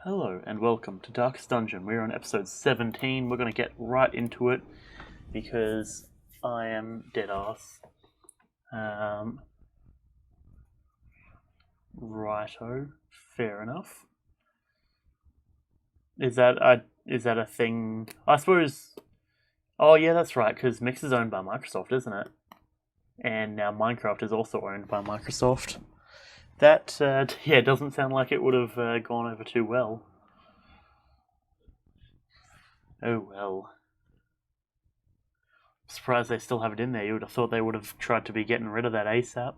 Hello and welcome to Darkest Dungeon. We're on episode 17. We're going to get right into it because I am dead ass. Righto, fair enough. Is that a thing? I suppose. Oh yeah, that's right. Because Mix is owned by Microsoft, isn't it? And now Minecraft is also owned by Microsoft. That doesn't sound like it would have gone over too well. Oh well. I'm surprised they still have it in there. You would have thought they would have tried to be getting rid of that ASAP.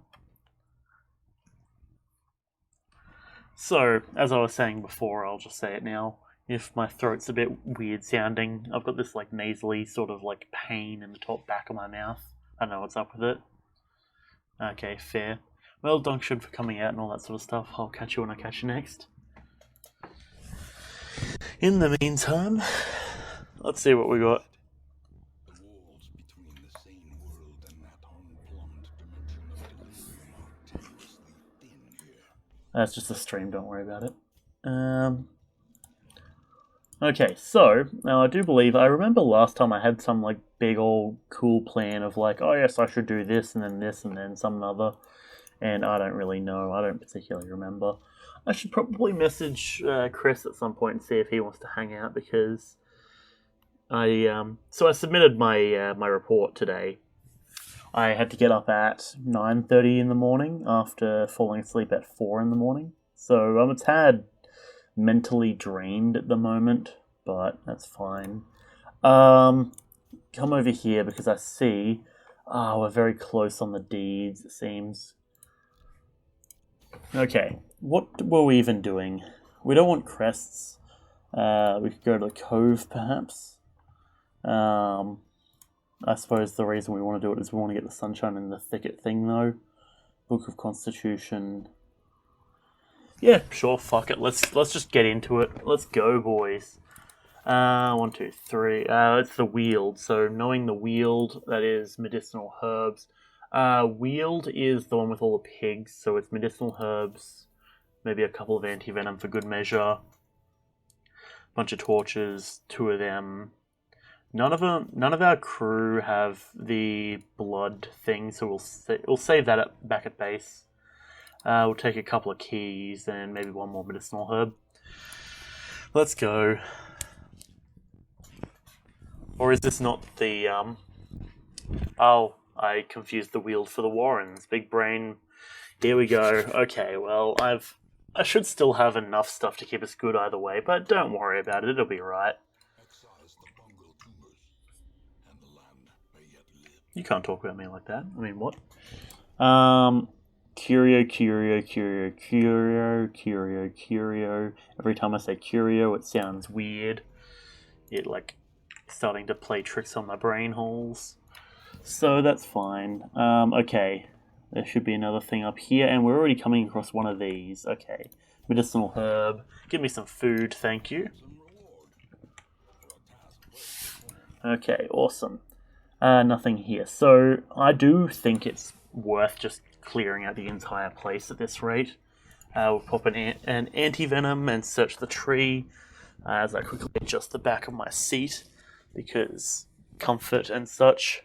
So, as I was saying before, I'll just say it now. If my throat's a bit weird sounding, I've got this like nasally sort of like pain in the top back of my mouth. I don't know what's up with it. Okay, fair. Well, Dunction for coming out and all that sort of stuff. I'll catch you when I catch you next. In the meantime, let's see what we got. The walls between the sane world and that unplumbed dimension of delirium are tenuously thin here. That's just a stream, don't worry about it. Okay, so, now I do believe, I remember last time I had some like big old cool plan of like, oh yes, I should do this and then some other. And I don't really know, I don't particularly remember. I should probably message Chris at some point and see if he wants to hang out because I submitted my my report today. I had to get up at 9:30 in the morning after falling asleep at 4 in the morning. So I'm a tad mentally drained at the moment, but that's fine. Come over here because I see we're very close on the deeds, it seems. Okay, what were we even doing? We don't want crests. We could go to the cove, perhaps. I suppose the reason we want to do it is we want to get the sunshine in the thicket thing, though. Book of Constitution. Yeah, sure, fuck it. Let's just get into it. Let's go, boys. 1, 2, 3. It's the Weald. So knowing the Weald, that is medicinal herbs. Weald is the one with all the pigs, so it's medicinal herbs, maybe a couple of anti-venom for good measure, bunch of torches, 2 of them. None of our crew have the blood thing, so we'll save that back at base. We'll take a couple of keys and maybe 1 more medicinal herb. Let's go. Or is this not the Oh, I confused the Weald for the Warrens. Big brain. Here we go. Okay, well, I should still have enough stuff to keep us good either way, but don't worry about it. It'll be right. Excise the fungal tumors, and the land may yet live. You can't talk about me like that. I mean, what? Curio. Every time I say curio, it sounds weird. It, like, starting to play tricks on my brain holes. So that's fine. Okay. There should be another thing up here, and we're already coming across one of these. Okay. Medicinal herb. Give me some food, thank you. Some reward for a task. Okay, awesome. Nothing here. So, I do think it's worth just clearing out the entire place at this rate. We'll pop an anti-venom and search the tree as I quickly adjust the back of my seat because comfort and such.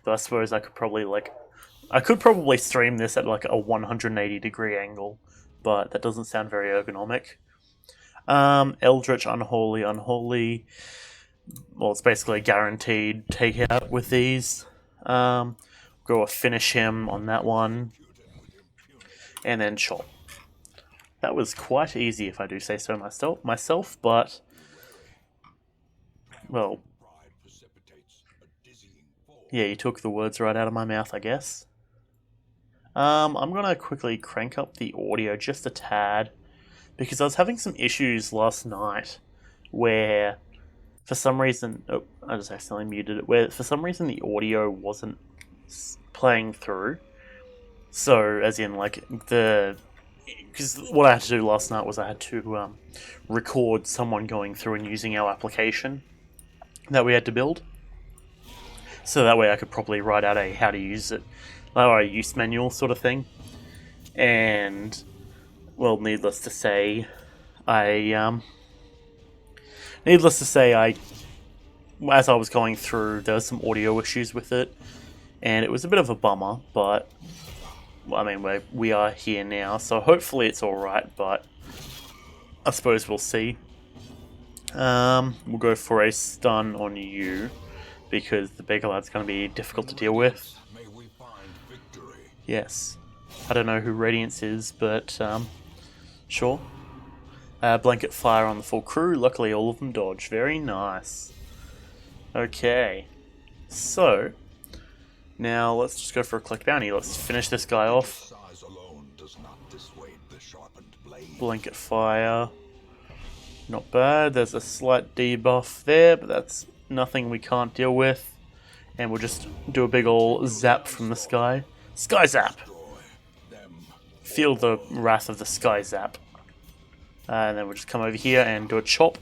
Though I suppose I could probably stream this at like a 180 degree angle, but that doesn't sound very ergonomic. Eldritch, unholy. Well, it's basically a guaranteed takeout with these. Go finish him on that one, and then chop. That was quite easy, if I do say so myself. But well. Yeah, you took the words right out of my mouth, I guess. I'm going to quickly crank up the audio just a tad, because I was having some issues last night where, for some reason... Oh, I just accidentally muted it. Where, for some reason, the audio wasn't playing through. So, as in, like, because what I had to do last night was I had to record someone going through and using our application that we had to build. So that way I could probably write out a how to use it, or a use manual sort of thing. And, well, needless to say, Needless to say, as I was going through, there was some audio issues with it, and it was a bit of a bummer, but I mean, we are here now, so hopefully it's alright, but I suppose we'll see. We'll go for a stun on you, because the bigger lad's going to be difficult to deal with. May we find victory. Yes. I don't know who Radiance is, but sure. Blanket fire on the full crew. Luckily all of them dodge. Very nice. Okay. So, now let's just go for a collect bounty. Let's finish this guy off. Size alone does not dissuade the sharpened blade. Blanket fire. Not bad. There's a slight debuff there, but that's nothing we can't deal with. And we'll just do a big ol' zap from the sky. Sky zap! Feel the wrath of the sky zap. And then we'll just come over here and do a chop.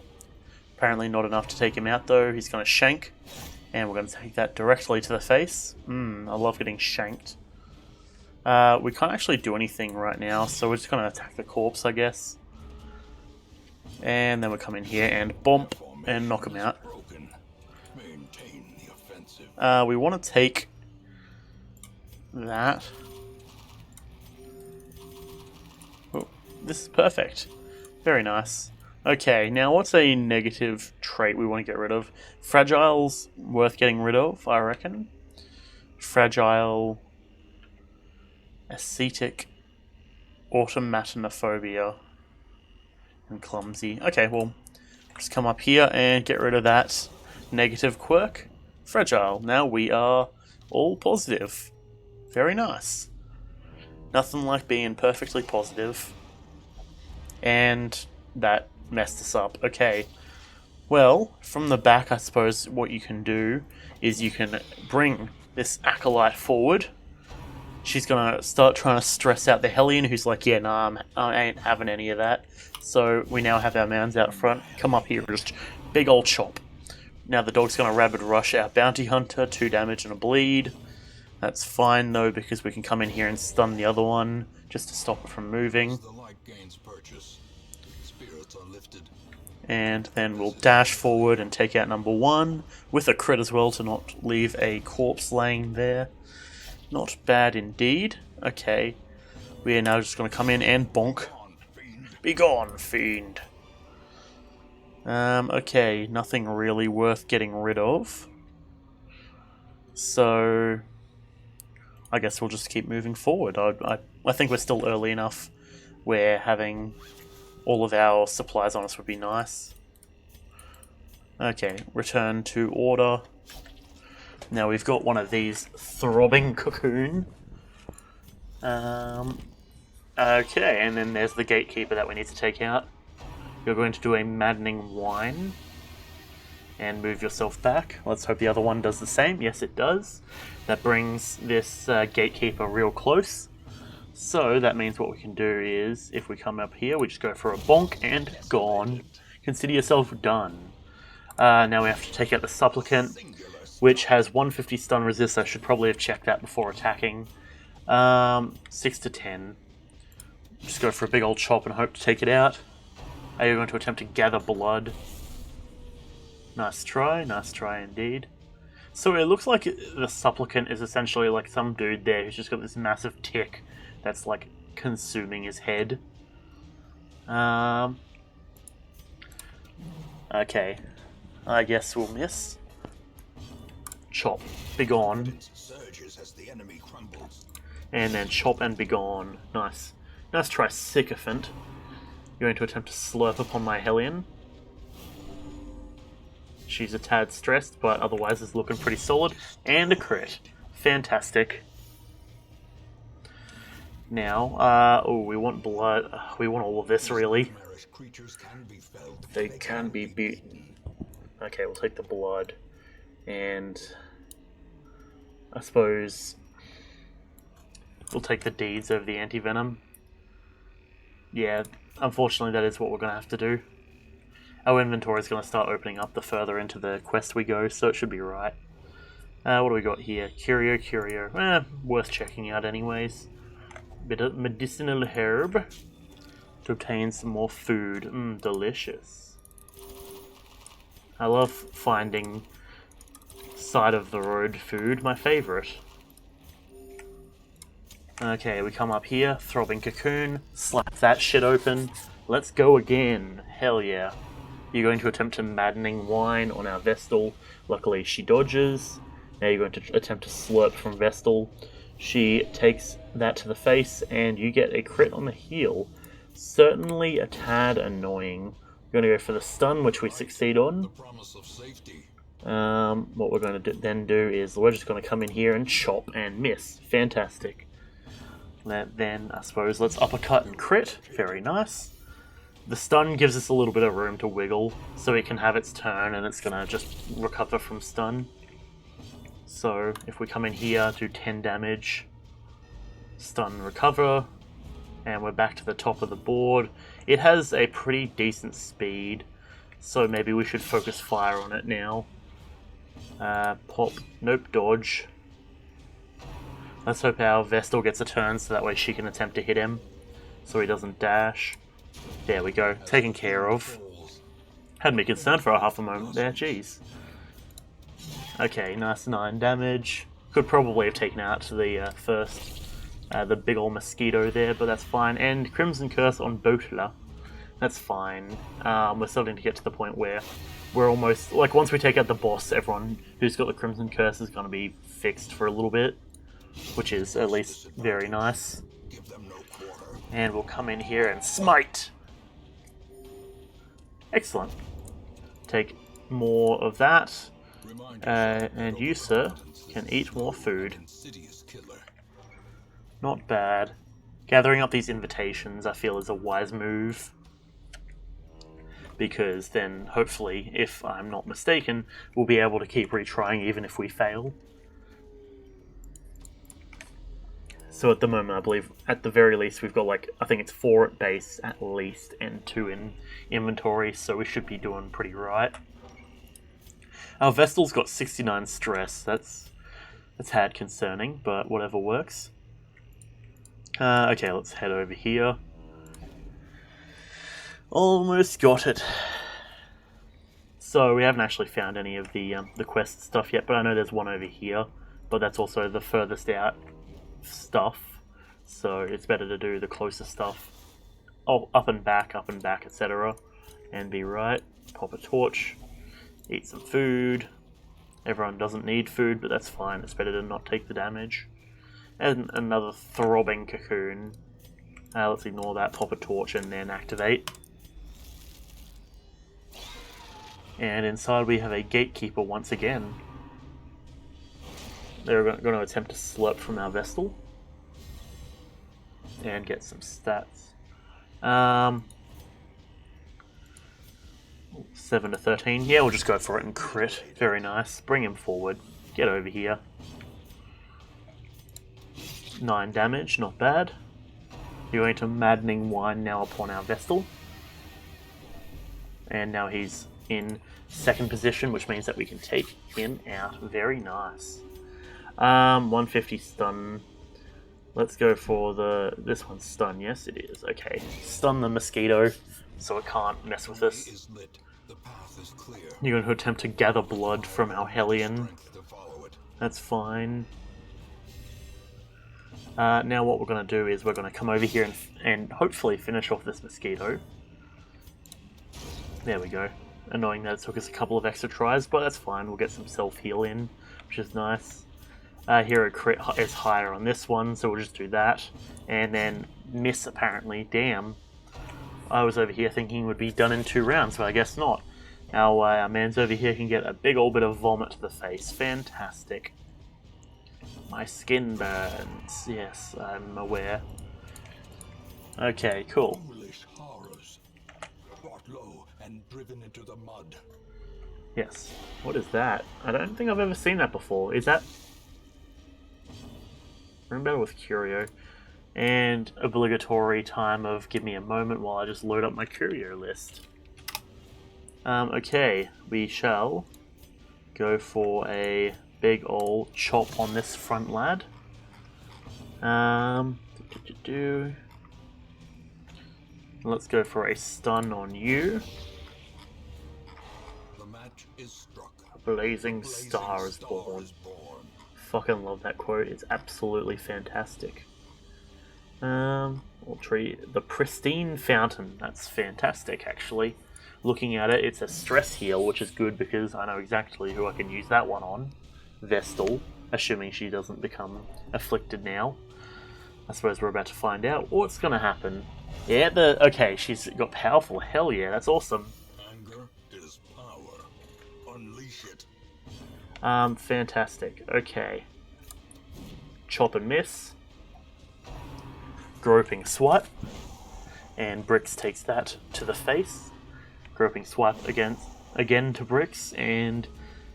Apparently not enough to take him out though. He's going to shank. And we're going to take that directly to the face. I love getting shanked. We can't actually do anything right now, so we're just going to attack the corpse, I guess. And then we'll come in here and bump and knock him out. We want to take that. Oh, this is perfect. Very nice. Okay, now what's a negative trait we want to get rid of? Fragile's worth getting rid of, I reckon. Fragile, ascetic, automatonophobia, and clumsy. Okay, well, just come up here and get rid of that negative quirk. Fragile. Now we are all positive. Very nice. Nothing like being perfectly positive. And that messed us up. Okay. Well, from the back, I suppose what you can do is you can bring this acolyte forward. She's gonna start trying to stress out the Hellion, who's like, yeah, nah, I ain't having any of that. So we now have our mounds out front. Come up here, just big old chop. Now the dog's going to rabid rush our bounty hunter, 2 damage and a bleed. That's fine though, because we can come in here and stun the other one, just to stop it from moving. The light gains purchase. Spirits are lifted. And then we'll dash forward and take out number 1, with a crit as well to not leave a corpse laying there. Not bad indeed. Okay, we are now just going to come in and bonk. Be gone, fiend. Okay, nothing really worth getting rid of. So, I guess we'll just keep moving forward. I think we're still early enough where having all of our supplies on us would be nice. Okay, return to order. Now we've got one of these throbbing cocoon. Okay, and then there's the gatekeeper that we need to take out. You're going to do a maddening whine and move yourself back. Let's hope the other one does the same. Yes, it does. That brings this gatekeeper real close. So that means what we can do is, if we come up here, we just go for a bonk and gone. Consider yourself done. Now we have to take out the supplicant, which has 150 stun resist. I should probably have checked that before attacking. 6 to 10. Just go for a big old chop and hope to take it out. Are you going to attempt to gather blood? Nice try indeed. So it looks like the supplicant is essentially like some dude there who's just got this massive tick that's like consuming his head. Okay, I guess we'll miss. Chop, begone. And then chop and begone. Nice. Nice try, sycophant. You're going to attempt to slurp upon my Hellion. She's a tad stressed, but otherwise is looking pretty solid. And a crit. Fantastic. Now, oh, we want blood. We want all of this, really. They can be beaten. Okay, we'll take the blood. And I suppose we'll take the deeds over the anti-venom. Yeah, unfortunately that is what we're going to have to do. Our inventory is going to start opening up the further into the quest we go, so it should be right. What do we got here? Curio. Worth checking out anyways. Bit of medicinal herb. to obtain some more food. Delicious. I love finding side of the road food, my favourite. Okay, we come up here, throbbing cocoon, slap that shit open. Let's go again. Hell yeah. You're going to attempt to maddening wine on our Vestal. Luckily she dodges. Now you're going to attempt to slurp from Vestal. She takes that to the face and you get a crit on the heel. Certainly a tad annoying. We're going to go for the stun, which we succeed on. What we're going to then do is we're just going to come in here and chop and miss. Fantastic. Then, I suppose, let's uppercut and crit. Very nice. The stun gives us a little bit of room to wiggle, so it can have its turn and it's going to just recover from stun. So, if we come in here, do 10 damage, stun, recover, and we're back to the top of the board. It has a pretty decent speed, so maybe we should focus fire on it now. Pop, nope, dodge. Let's hope our Vestal gets a turn so that way she can attempt to hit him, so he doesn't dash. There we go, taken care of. Had me concerned for a half a moment there, jeez. Okay, nice 9 damage. Could probably have taken out the the big old mosquito there, but that's fine. And Crimson Curse on Botula. That's fine. We're starting to get to the point where we're almost, like, once we take out the boss, everyone who's got the Crimson Curse is going to be fixed for a little bit, which is at least very nice. And we'll come in here and smite! Excellent. Take more of that. And you, sir, can eat more food. Not bad. Gathering up these invitations, I feel, is a wise move. Because then, hopefully, if I'm not mistaken, we'll be able to keep retrying even if we fail. So at the moment, I believe, at the very least, we've got, like, I think it's 4 at base, at least, and 2 in inventory, so we should be doing pretty right. Our Vestal's got 69 stress. That's had concerning, but whatever works. Okay, let's head over here. Almost got it. So we haven't actually found any of the quest stuff yet, but I know there's one over here. But that's also the furthest out stuff, so it's better to do the closer stuff. Oh, up and back, etc. And be right. Pop a torch. Eat some food. Everyone doesn't need food, but that's fine. It's better to not take the damage. And another throbbing cocoon. Let's ignore that. Pop a torch and then activate. And inside we have a gatekeeper once again. They're going to attempt to slurp from our Vestal. And get some stats. 7 to 13. Yeah, we'll just go for it and crit. Very nice. Bring him forward. Get over here. 9 damage, not bad. You're going to maddening wine now upon our Vestal. And now he's in second position, which means that we can take him out. Very nice. 150 stun. Let's go for this one's stun. Yes, it is. Okay. Stun the mosquito so it can't mess with us. You're going to attempt to gather blood from our Hellion. That's fine. Now what we're going to do is we're going to come over here and hopefully finish off this mosquito. There we go. Annoying that it took us a couple of extra tries, but that's fine. We'll get some self-heal in, which is nice. Hero crit is higher on this one, so we'll just do that. And then miss, apparently. Damn. I was over here thinking it would be done in 2 rounds, but I guess not. Our man's over here can get a big old bit of vomit to the face. Fantastic. My skin burns. Yes, I'm aware. Okay, cool. Into the mud. Yes. What is that? I don't think I've ever seen that before. Is that... Remember with Curio. And obligatory time of give me a moment while I just load up my Curio list. Okay, we shall go for a big old chop on this front lad. Let's go for a stun on you. The match is struck. A blazing star is born. Fucking love that quote. It's absolutely fantastic. We'll treat the pristine fountain. That's fantastic, actually. Looking at it, it's a stress heal, which is good because I know exactly who I can use that one on. Vestal, assuming she doesn't become afflicted now. I suppose we're about to find out what's going to happen. Yeah, okay, she's got powerful. Hell yeah, that's awesome. Anger is power. Unleash it. Fantastic. Okay. Chop and miss. Groping swipe. And Brix takes that to the face. Groping swipe again to Brix, and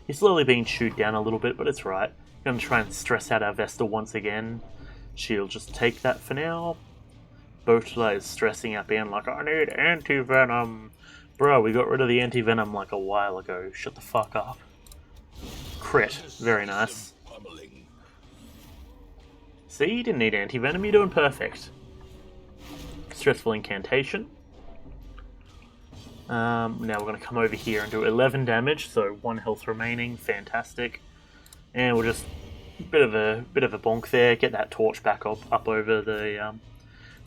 he's slowly being chewed down a little bit, but it's right. Gonna try and stress out our Vestal once again. She'll just take that for now. Botula is stressing out, being like, I need anti-venom. Bro, we got rid of the anti-venom like a while ago. Shut the fuck up. Crit. Very nice. See, you didn't need anti-venom. You're doing perfect. Stressful incantation. Now we're going to come over here and do 11 damage, so 1 health remaining. Fantastic. And we'll just bit of a bonk there. Get that torch back up over the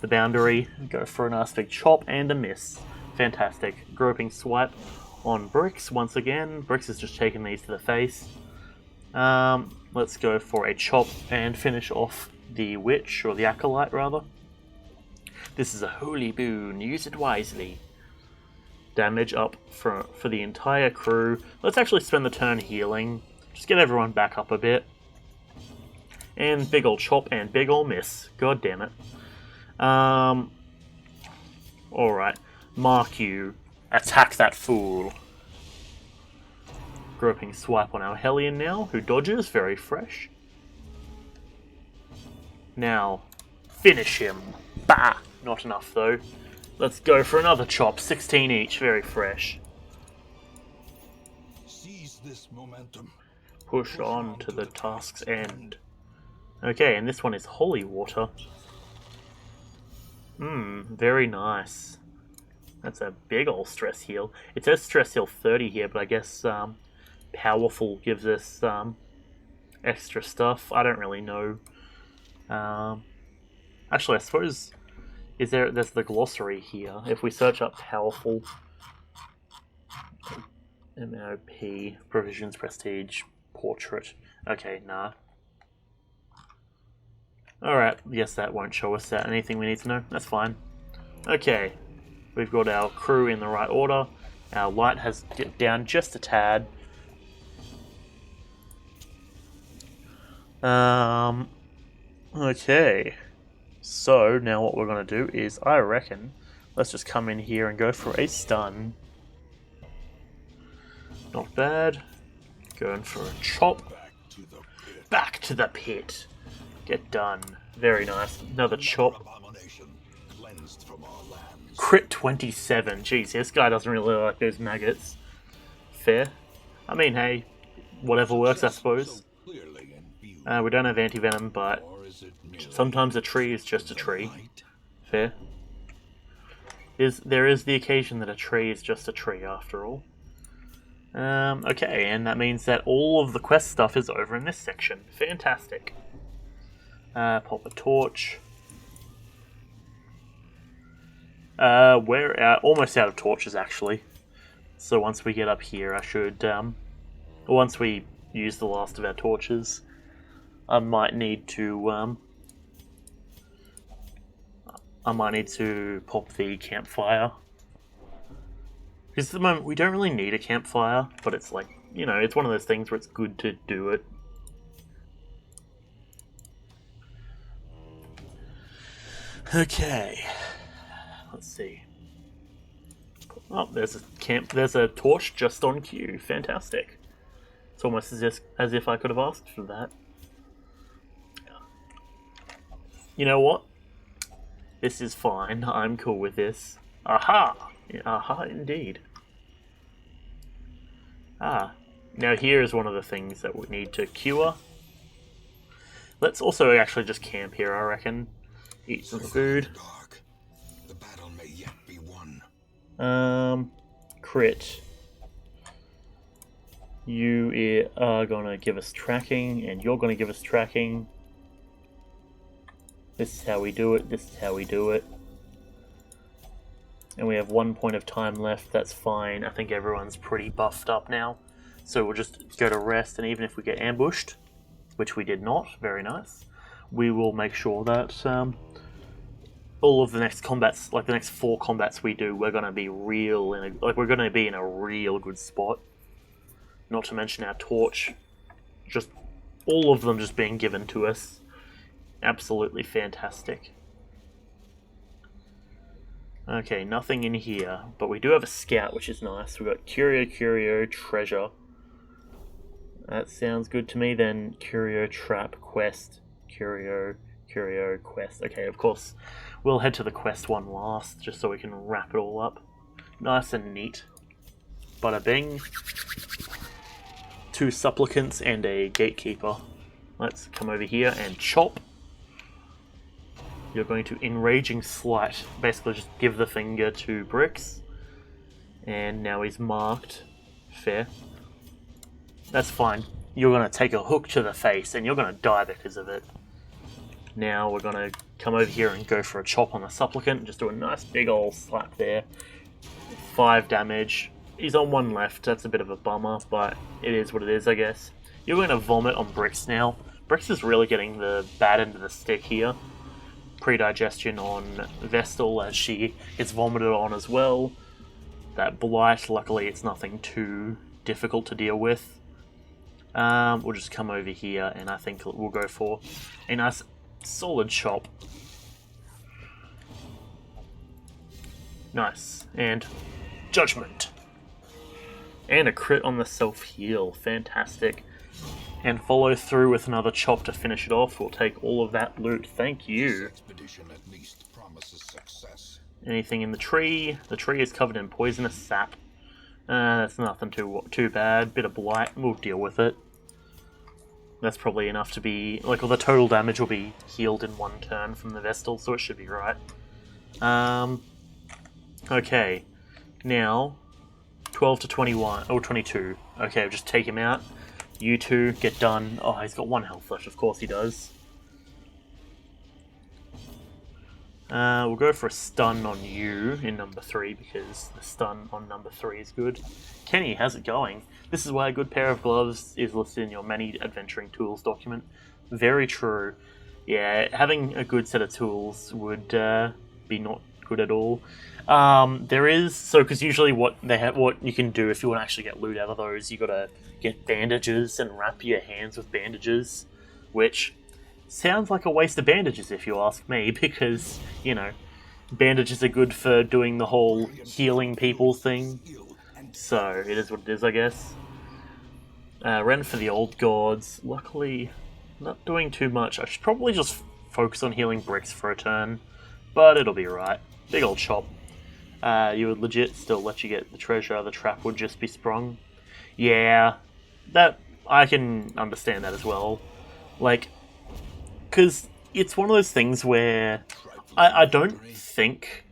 boundary. Go for a nice big chop and a miss. Fantastic. Groping swipe on Brix once again. Brix is just taking these to the face. Let's go for a chop and finish off the witch, or the acolyte rather. This is a holy boon. Use it wisely. Damage up for the entire crew. Let's actually spend the turn healing. Just get everyone back up a bit. And big ol' chop and big ol' miss. God damn it. Alright. Mark you. Attack that fool. Groping swipe on our Hellion now, who dodges. Very fresh. Now, finish him. Bah! Not enough though. Let's go for another chop. 16 each. Very fresh. Seize this momentum. Push on to the task's end. Okay, and this one is holy water. Very nice. That's a big ol' stress heal. It says stress heal 30 here, but I guess powerful gives us extra stuff. I don't really know. Actually, I suppose there's the glossary here. If we search up powerful, MOP, provisions, prestige, portrait. Okay, nah. Alright, yes, that won't show us anything we need to know. That's fine. Okay, we've got our crew in the right order. Our light has dipped down just a tad. Okay. So, now what we're going to do is, I reckon, let's just come in here and go for a stun. Not bad. Going for a chop. Back to the pit. Get done. Very nice. Another chop. Crit 27. Jeez, this guy doesn't really like those maggots. Fair. I mean, hey, whatever works, I suppose. We don't have anti-venom, but sometimes a tree is just a tree. Fair. There is the occasion that a tree is just a tree, after all. Okay, and that means that all of the quest stuff is over in this section. Fantastic. Pop a torch. We're almost out of torches, actually. So once we get up here, I should... once we use the last of our torches, I might need to... pop the campfire. Because at the moment, we don't really need a campfire, but it's like, you know, it's one of those things where it's good to do it. Okay, let's see. Oh, there's a torch just on cue. Fantastic. It's almost as if I could have asked for that. You know what? This is fine. I'm cool with this. Aha! Aha, indeed. Ah, now here is one of the things that we need to cure. Let's also actually just camp here, I reckon. Eat some food. The battle may yet be Crit. You are gonna give us tracking, and you're gonna give us tracking. This is how we do it, this is how we do it. And we have 1 point of time left, that's fine. I think everyone's pretty buffed up now. So we'll just go to rest, and even if we get ambushed, which we did not, very nice, we will make sure that all of the next combats, like the next 4 combats we do, we're gonna be we're gonna be in a real good spot. Not to mention our torch, just all of them just being given to us. Absolutely fantastic. Okay, nothing in here, but we do have a scout, which is nice. We've got Curio, Treasure. That sounds good to me. Then Curio, Trap, Quest, Curio, Quest. Okay, of course, we'll head to the Quest one last, just so we can wrap it all up. Nice and neat. Bada bing. 2 supplicants and a gatekeeper. Let's come over here and chop. You're going to Enraging Slight. Basically just give the finger to Bricks. And now he's marked. Fair. That's fine. You're going to take a hook to the face and you're going to die because of it. Now we're going to come over here and go for a chop on the supplicant. Just do a nice big old slap there. 5 damage. He's on 1 left. That's a bit of a bummer, but it is what it is, I guess. You're going to vomit on Bricks now. Bricks is really getting the bad end of the stick here. Predigestion on Vestal as she gets vomited on as well. That Blight, luckily it's nothing too difficult to deal with. We'll just come over here and I think we'll go for a nice solid chop. Nice. And Judgment. And a crit on the self-heal. Fantastic. And follow through with another chop to finish it off. We'll take all of that loot. Thank you. This expedition at least promises success. Anything in the tree? The tree is covered in poisonous sap. That's nothing too bad. Bit of blight. We'll deal with it. That's probably enough to be... Like, well, the total damage will be healed in 1 turn from the Vestal, so it should be right. Okay. Now... 12 to 21, or 22. Okay, we'll just take him out. You two, get done. Oh, he's got 1 health left, of course he does. We'll go for a stun on you in number 3, because the stun on number 3 is good. Kenny, how's it going? This is why a good pair of gloves is listed in your many adventuring tools document. Very true. Yeah, having a good set of tools would be not good at all. There is, so because usually what you can do if you want to actually get loot out of those, you gotta get bandages and wrap your hands with bandages, which sounds like a waste of bandages if you ask me, because, you know, bandages are good for doing the whole healing people thing, so it is what it is, I guess. Ren for the old gods, luckily not doing too much. I should probably just focus on healing Bricks for a turn, but it'll be right. Big old chop. You would legit still let you get the treasure, the trap would just be sprung. Yeah, that I can understand that as well. Like, because it's one of those things where I don't think...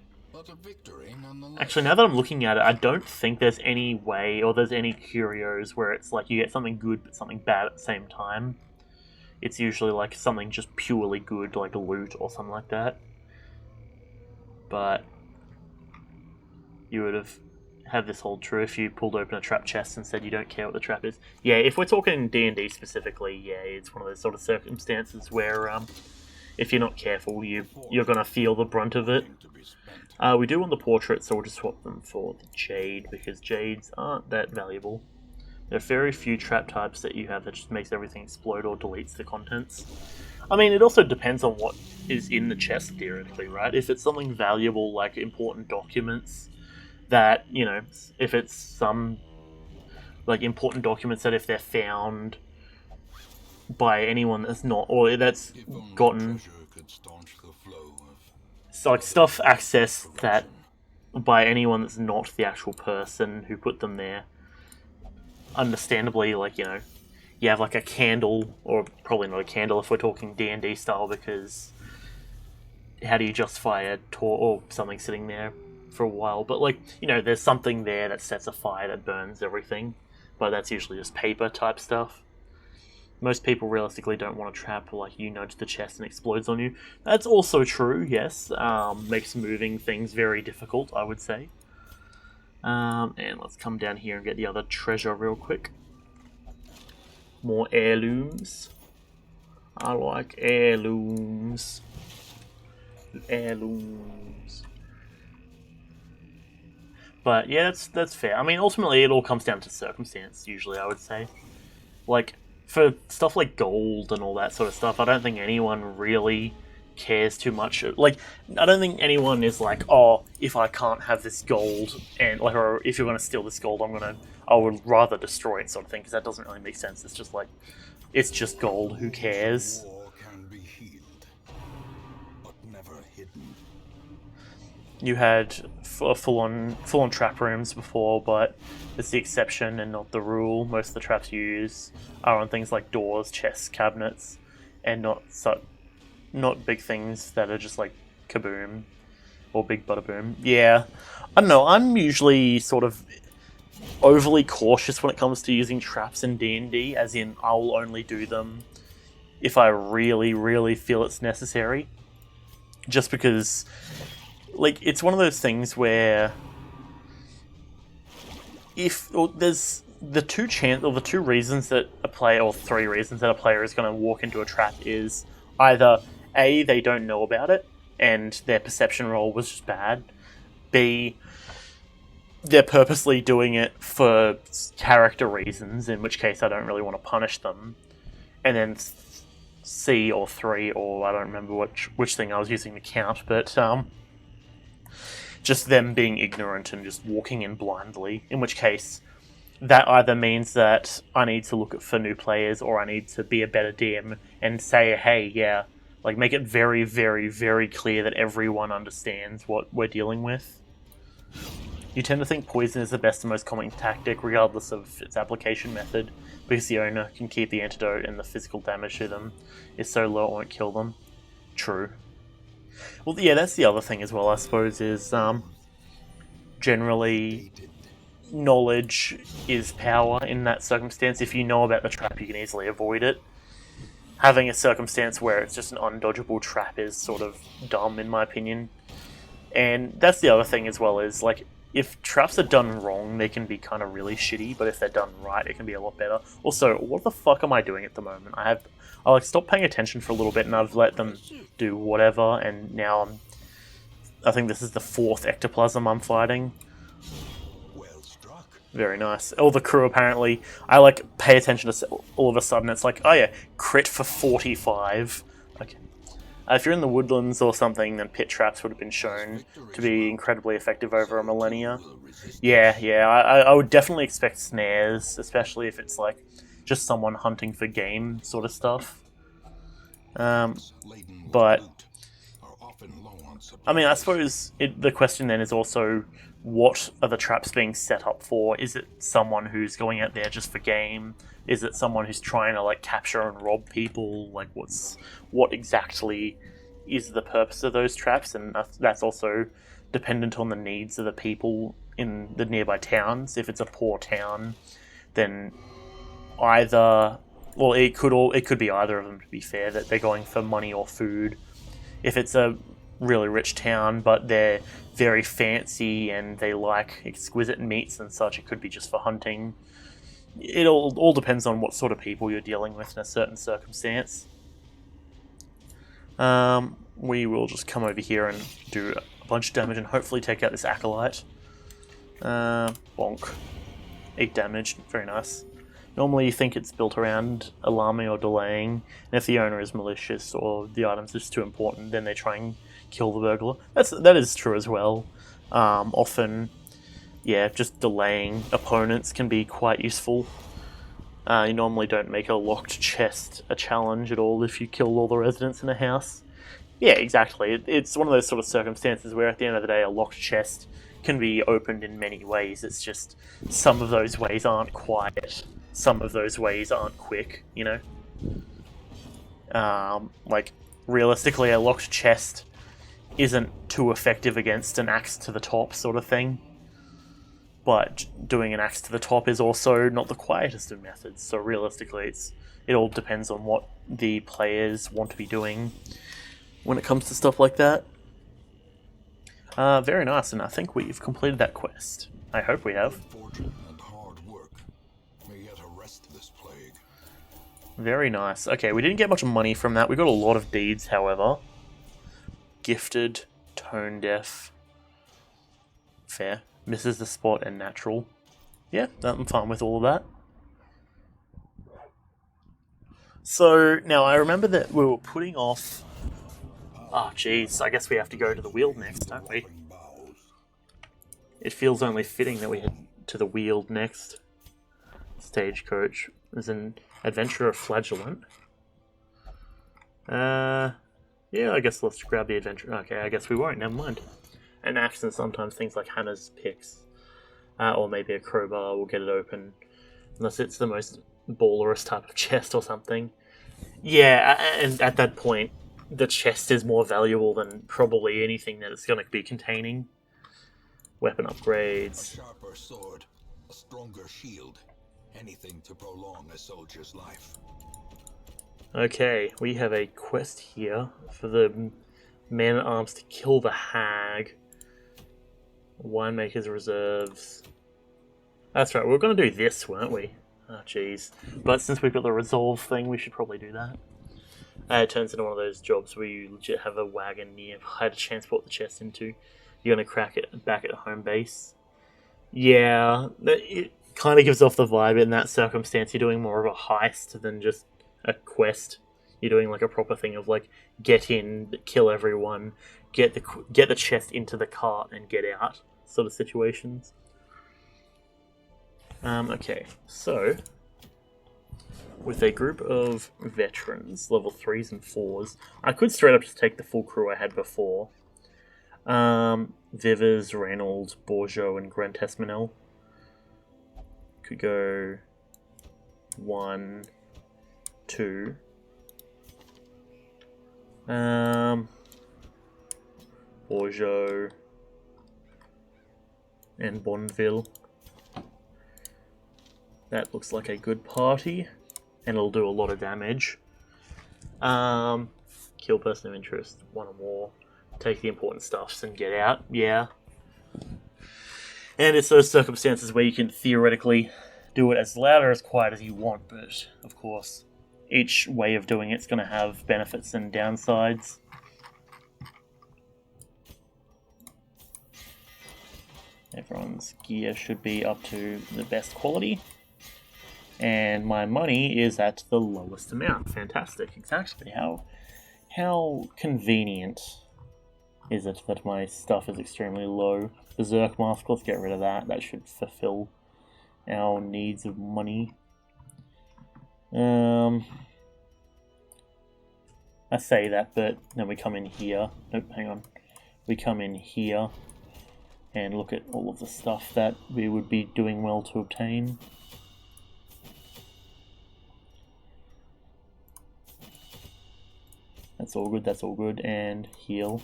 Actually, now that I'm looking at it, I don't think there's any way, or there's any curios where it's like you get something good but something bad at the same time. It's usually like something just purely good, like a loot or something like that. But you would have had this hold true if you pulled open a trap chest and said you don't care what the trap is. Yeah, if we're talking D&D specifically, yeah, it's one of those sort of circumstances where if you're not careful, you're going to feel the brunt of it. We do want the portrait, so we'll just swap them for the jade, because jades aren't that valuable. There are very few trap types that you have that just makes everything explode or deletes the contents. I mean, it also depends on what is in the chest, theoretically, right? If it's something valuable, like important documents, that, you know, if it's some, like, important documents that if they're found by anyone that's not, or that's gotten, so, like, stuff accessed that by anyone that's not the actual person who put them there, understandably, like, you know, you have, like, a candle, or probably not a candle if we're talking D&D style, because how do you justify a or something sitting there for a while. But, like, you know, there's something there that sets a fire that burns everything. But that's usually just paper type stuff. Most people realistically don't want a trap like you nudge the chest and explodes on you. That's also true, yes. Makes moving things very difficult, I would say. And let's come down here and get the other treasure real quick. More heirlooms. I like heirlooms. Heirlooms. But yeah, that's fair. I mean, ultimately it all comes down to circumstance, usually, I would say. Like, for stuff like gold and all that sort of stuff, I don't think anyone really cares too much. Like, I don't think anyone is like, oh, if I can't have this gold, and like, or if you're going to steal this gold, I would rather destroy it, sort of thing, because that doesn't really make sense. It's just like, it's just gold, who cares? War can be healed, but never hidden. You had full-on trap rooms before, but it's the exception and not the rule. Most of the traps you use are on things like doors, chests, cabinets, and not big things that are just like kaboom or big bada boom. Yeah, I don't know. I'm usually sort of overly cautious when it comes to using traps in D&D, as in I'll only do them if I really, really feel it's necessary. Just because, like, it's one of those things where there's the two reasons that a player, or three reasons that a player is going to walk into a trap is either A, they don't know about it and their perception roll was just bad. B, they're purposely doing it for character reasons, in which case I don't really want to punish them. And then C or 3, or I don't remember which thing I was using to count, but just them being ignorant and just walking in blindly, in which case that either means that I need to look for new players, or I need to be a better DM and say, hey, yeah, like, make it very, very, very clear that everyone understands what we're dealing with. You tend to think poison is the best and most common tactic, regardless of its application method, because the owner can keep the antidote and the physical damage to them is so low it won't kill them. True. Well, yeah, that's the other thing as well, I suppose, is generally knowledge is power in that circumstance. If you know about the trap, you can easily avoid it. Having a circumstance where it's just an undodgeable trap is sort of dumb, in my opinion. And that's the other thing as well, is, like, if traps are done wrong, they can be kind of really shitty, but if they're done right, it can be a lot better. Also, what the fuck am I doing at the moment? I like stopped paying attention for a little bit, and I've let them do whatever, and now I think this is the 4th ectoplasm I'm fighting. Well struck. Very nice. All the crew, apparently, I like pay attention to all of a sudden. It's like, oh yeah, crit for 45. Okay. If you're in the woodlands or something, then pit traps would have been shown to be incredibly effective over a millennia. Yeah, I would definitely expect snares, especially if it's like just someone hunting for game sort of stuff. But I mean, I suppose the question then is also, what are the traps being set up for? Is it someone who's going out there just for game? Is it someone who's trying to, like, capture and rob people? Like, what exactly is the purpose of those traps? And that's also dependent on the needs of the people in the nearby towns. If it's a poor town, then it could be either of them, to be fair, that they're going for money or food. If it's a really rich town, but they're very fancy and they like exquisite meats and such, it could be just for hunting. It all depends on what sort of people you're dealing with in a certain circumstance. We will just come over here and do a bunch of damage and hopefully take out this acolyte. Bonk. 8 damage, very nice. Normally you think it's built around alarming or delaying, and if the owner is malicious or the item's just too important, then they try and kill the burglar. That is true as well. Often, yeah, just delaying opponents can be quite useful. You normally don't make a locked chest a challenge at all if you kill all the residents in a house. Yeah, exactly. It's one of those sort of circumstances where at the end of the day a locked chest can be opened in many ways. It's just some of those ways aren't quiet. Some of those ways aren't quick, you know? Like, realistically, a locked chest isn't too effective against an axe to the top sort of thing. But doing an axe to the top is also not the quietest of methods, so realistically it all depends on what the players want to be doing when it comes to stuff like that. Very nice, and I think we've completed that quest. I hope we have. Fortune and hard work may yet arrest this plague. Very nice. Okay, we didn't get much money from that. We got a lot of deeds, however. Gifted, tone deaf, fair, misses the spot, and natural. Yeah, I'm fine with all of that. So, now I remember that we were putting off... Oh, jeez, I guess we have to go to the Weald next, don't we? It feels only fitting that we head to the Weald next. Stagecoach is an adventurer flagellant. Yeah, I guess let's grab the adventure. Okay, I guess we won't, never mind. An axe and sometimes things like Hannah's picks. Or maybe a crowbar will get it open. Unless it's the most ballerous type of chest or something. Yeah, and at that point, the chest is more valuable than probably anything that it's going to be containing. Weapon upgrades. A sharper sword, a stronger shield, anything to prolong a soldier's life. Okay, we have a quest here for the man-at-arms to kill the hag. Winemaker's reserves. That's right, we were going to do this, weren't we? Oh, jeez. But since we've got the resolve thing, we should probably do that. It turns into one of those jobs where you legit have a wagon nearby to transport the chest into. You're going to crack it back at home base. Yeah, it kind of gives off the vibe in that circumstance. You're doing more of a heist than just a quest. You're doing like a proper thing of like get in, kill everyone, get the chest into the cart and get out sort of situations. Okay, so with a group of veterans, level 3s and 4s, I could straight up just take the full crew I had before. Vivers, Reynolds, Bourgeot, and Grant Esmanel. Could go 1, 2. Bourgeot and Bonneville. That looks like a good party, and it'll do a lot of damage. Kill person of interest, 1 or more. Take the important stuffs and get out. Yeah. And it's those circumstances where you can theoretically do it as loud or as quiet as you want, but of course, each way of doing it's going to have benefits and downsides. Everyone's gear should be up to the best quality. And my money is at the lowest amount. Fantastic. Exactly. How convenient is it that my stuff is extremely low? Berserk Mask, let's get rid of that. That should fulfill our needs of money. I say that, but then we come in here. Nope, hang on. We come in here and look at all of the stuff that we would be doing well to obtain. That's all good, that's all good. And heal.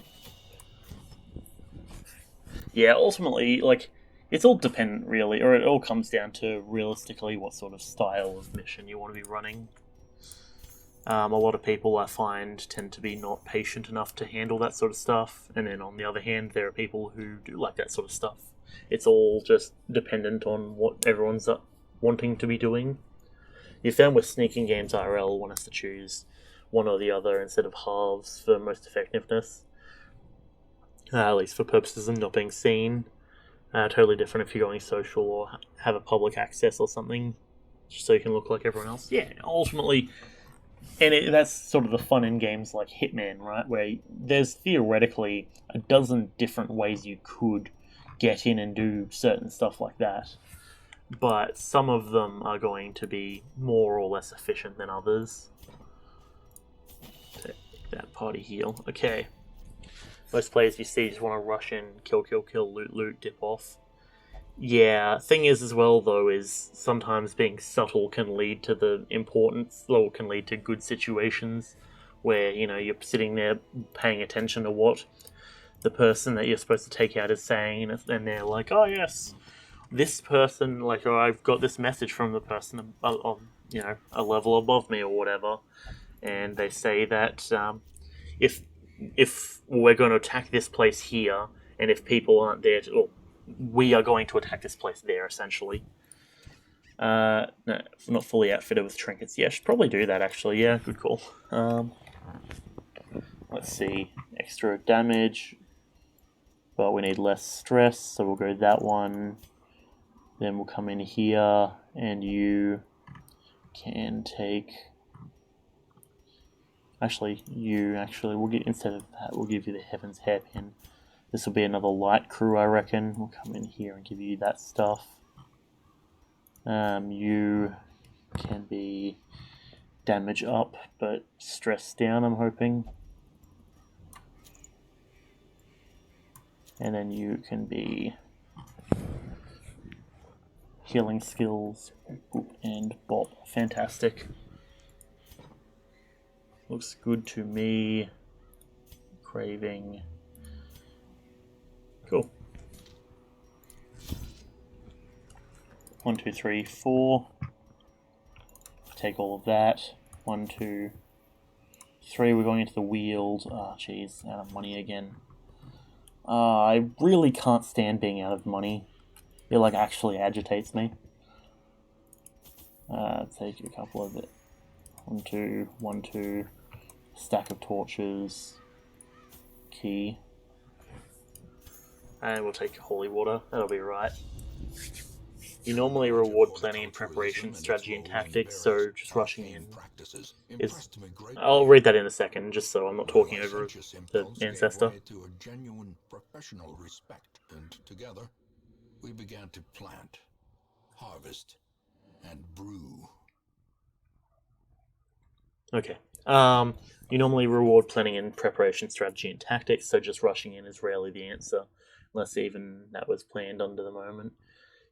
Yeah, ultimately, like, it's all dependent, really, or it all comes down to, realistically, what sort of style of mission you want to be running. A lot of people, I find, tend to be not patient enough to handle that sort of stuff, and then on the other hand, there are people who do like that sort of stuff. It's all just dependent on what everyone's wanting to be doing. You found with sneaking games IRL, one has to choose one or the other instead of halves for most effectiveness. At least for purposes of not being seen. Totally different if you're going social or have a public access or something, just so you can look like everyone else. Yeah, ultimately, and that's sort of the fun in games like Hitman, right? Where there's theoretically a dozen different ways you could get in and do certain stuff like that. But some of them are going to be more or less efficient than others. Take that party heal. Okay. Most players you see just want to rush in, kill, loot, dip off. Yeah, thing is as well though is sometimes being subtle can lead to the importance, or can lead to good situations where, you know, you're sitting there paying attention to what the person that you're supposed to take out is saying, and they're like, oh yes, this person, like, oh, I've got this message from the person on, you know, a level above me or whatever, and they say that if we're going to attack this place here, and if people aren't there, or we are going to attack this place there, essentially. No, not fully outfitted with trinkets. Yeah, I should probably do that, actually. Yeah, good call. Let's see. Extra damage, but we need less stress, so we'll go that one. Then we'll come in here, and you can take... Actually, we'll get, instead of that, we'll give you the Heaven's Hairpin. This will be another light crew, I reckon. We'll come in here and give you that stuff. You can be damage up, but stress down, I'm hoping. And then you can be healing skills and bop. Fantastic. Looks good to me. Craving. Cool. 1, 2, 3, 4. Take all of that. 1, 2, 3. We're going into the Wield. Ah, jeez, out of money again. I really can't stand being out of money. It like actually agitates me. Take a couple of it. 1, 2, 1, 2. Stack of torches. Key. And we'll take holy water. That'll be right. You normally reward planning and preparation, strategy and tactics, so just rushing in is... I'll read that in a second, just so I'm not talking over the ancestor. To a genuine professional respect, and together we began to plant, harvest, and brew. Okay. You normally reward planning and preparation, strategy and tactics, so just rushing in is rarely the answer, unless even that was planned under the moment.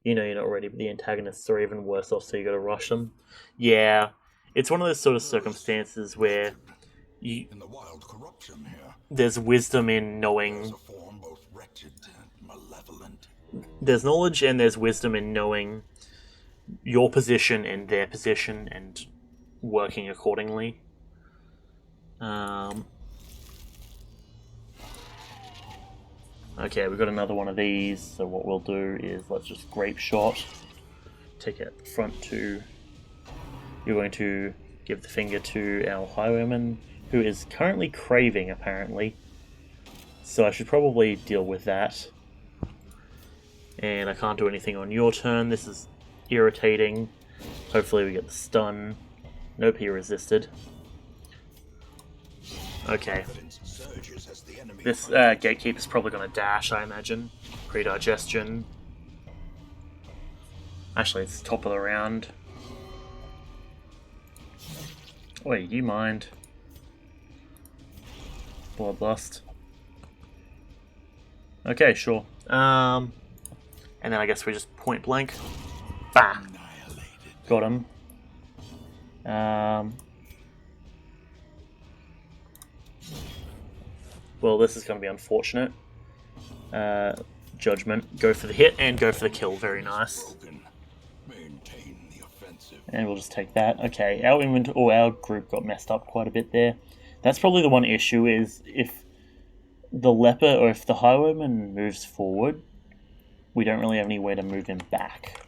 You know you're not ready, but the antagonists are even worse off, so you got to rush them. Yeah, it's one of those sort of circumstances where In the wild corruption here, there's wisdom in knowing... there's a form both wretched and malevolent. There's knowledge and there's wisdom in knowing your position and their position and working accordingly. Okay, we've got another one of these, so what we'll do is let's just grape shot. Take it at the front to... You're going to give the finger to our highwayman, who is currently craving, apparently. So I should probably deal with that. And I can't do anything on your turn. This is irritating. Hopefully we get the stun. Nope, he resisted. Okay. This gatekeeper's probably going to dash, I imagine. Predigestion. Actually, it's top of the round. Wait, do you mind? Bloodlust. Okay, sure. And then I guess we just point blank. Bah! Got him. Well, this is going to be unfortunate. Judgment. Go for the hit and go for the kill. Very nice. And we'll just take that. Okay, our group got messed up quite a bit there. That's probably the one issue, is if the leper or if the highwayman moves forward, we don't really have any way to move him back.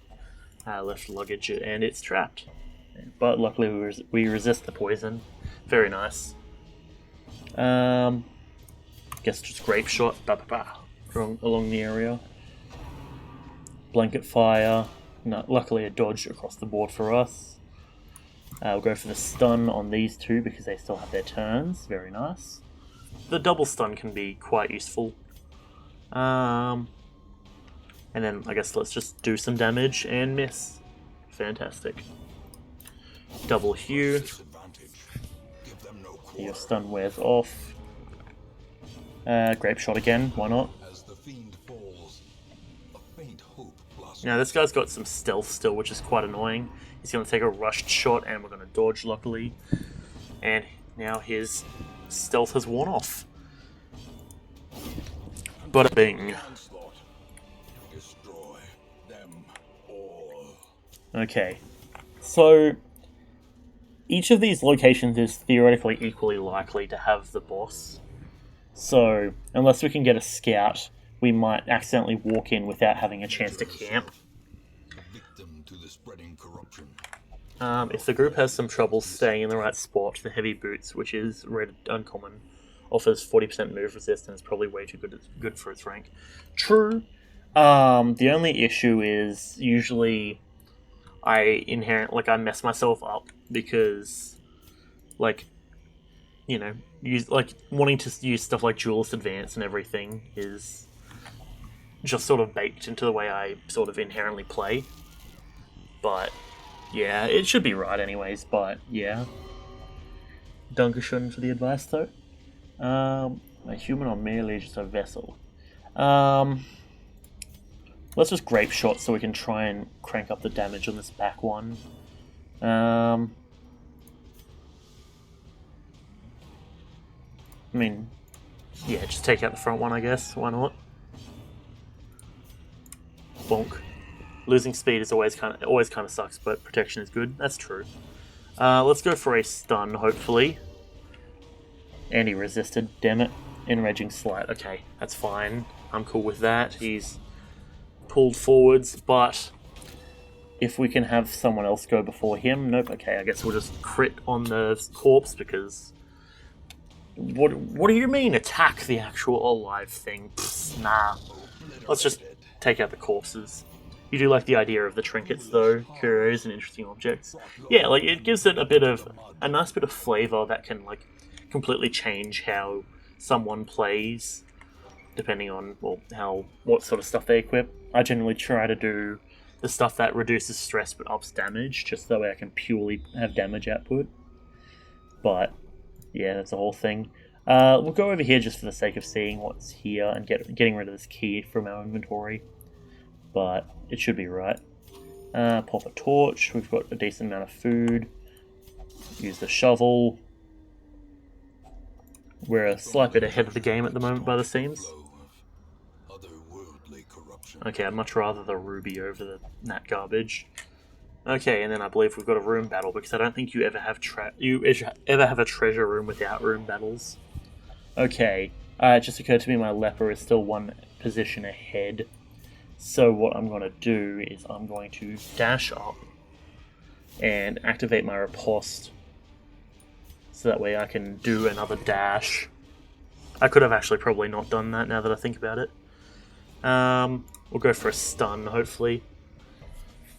Left luggage and it's trapped. But luckily we resist the poison. Very nice. Guess just grape shot, along the area. Blanket fire. No, luckily a dodge across the board for us. We'll go for the stun on these two because they still have their turns. Very nice. The double stun can be quite useful. And then I guess let's just do some damage and miss. Fantastic. Double hew. Your stun wears off. Grape shot again, why not? Now this guy's got some stealth still, which is quite annoying. He's going to take a rushed shot and we're going to dodge, luckily. And now his stealth has worn off. Bada bing. Onslaught. Destroy them all. Okay. So, each of these locations is theoretically equally likely to have the boss. So, unless we can get a scout, we might accidentally walk in without having a chance to camp. Victim to the spreading corruption. If the group has some trouble staying in the right spot, the heavy boots, which is red uncommon, offers 40% move resistance, probably way too good for its rank. True. The only issue is usually I mess myself up because, wanting to use stuff like Duelist Advance and everything is just sort of baked into the way I sort of inherently play. But yeah, it should be right anyways, but yeah. Dankeschön for the advice, though. A human or merely just a vessel. Let's just grape shot so we can try and crank up the damage on this back one. I mean, yeah, just take out the front one, I guess. Why not? Bonk. Losing speed is always kind of sucks, but protection is good. That's true. Let's go for a stun, hopefully. And he resisted, damn it. Enraging Slight. Okay, that's fine. I'm cool with that. He's pulled forwards, but if we can have someone else go before him... Nope, okay, I guess we'll just crit on the corpse, because... What do you mean, attack the actual alive thing? Psst, nah. Let's just take out the corpses. You do like the idea of the trinkets, though. Curios and interesting objects. Yeah, like, it gives it a nice bit of flavour that can, like, completely change how someone plays, depending on, well, what sort of stuff they equip. I generally try to do the stuff that reduces stress but ups damage, just so that way I can purely have damage output. But, yeah, that's the whole thing. We'll go over here just for the sake of seeing what's here and getting rid of this key from our inventory. But it should be right. Pop a torch. We've got a decent amount of food. Use the shovel. We're a slight bit ahead of the game at the moment by the seams. Okay, I'd much rather the ruby over that garbage. Okay, and then I believe we've got a room battle, because I don't think you ever have a treasure room without room battles. Okay, it just occurred to me my leper is still one position ahead. So what I'm going to do is I'm going to dash up and activate my riposte, so that way I can do another dash. I could have actually probably not done that now that I think about it. We'll go for a stun, hopefully.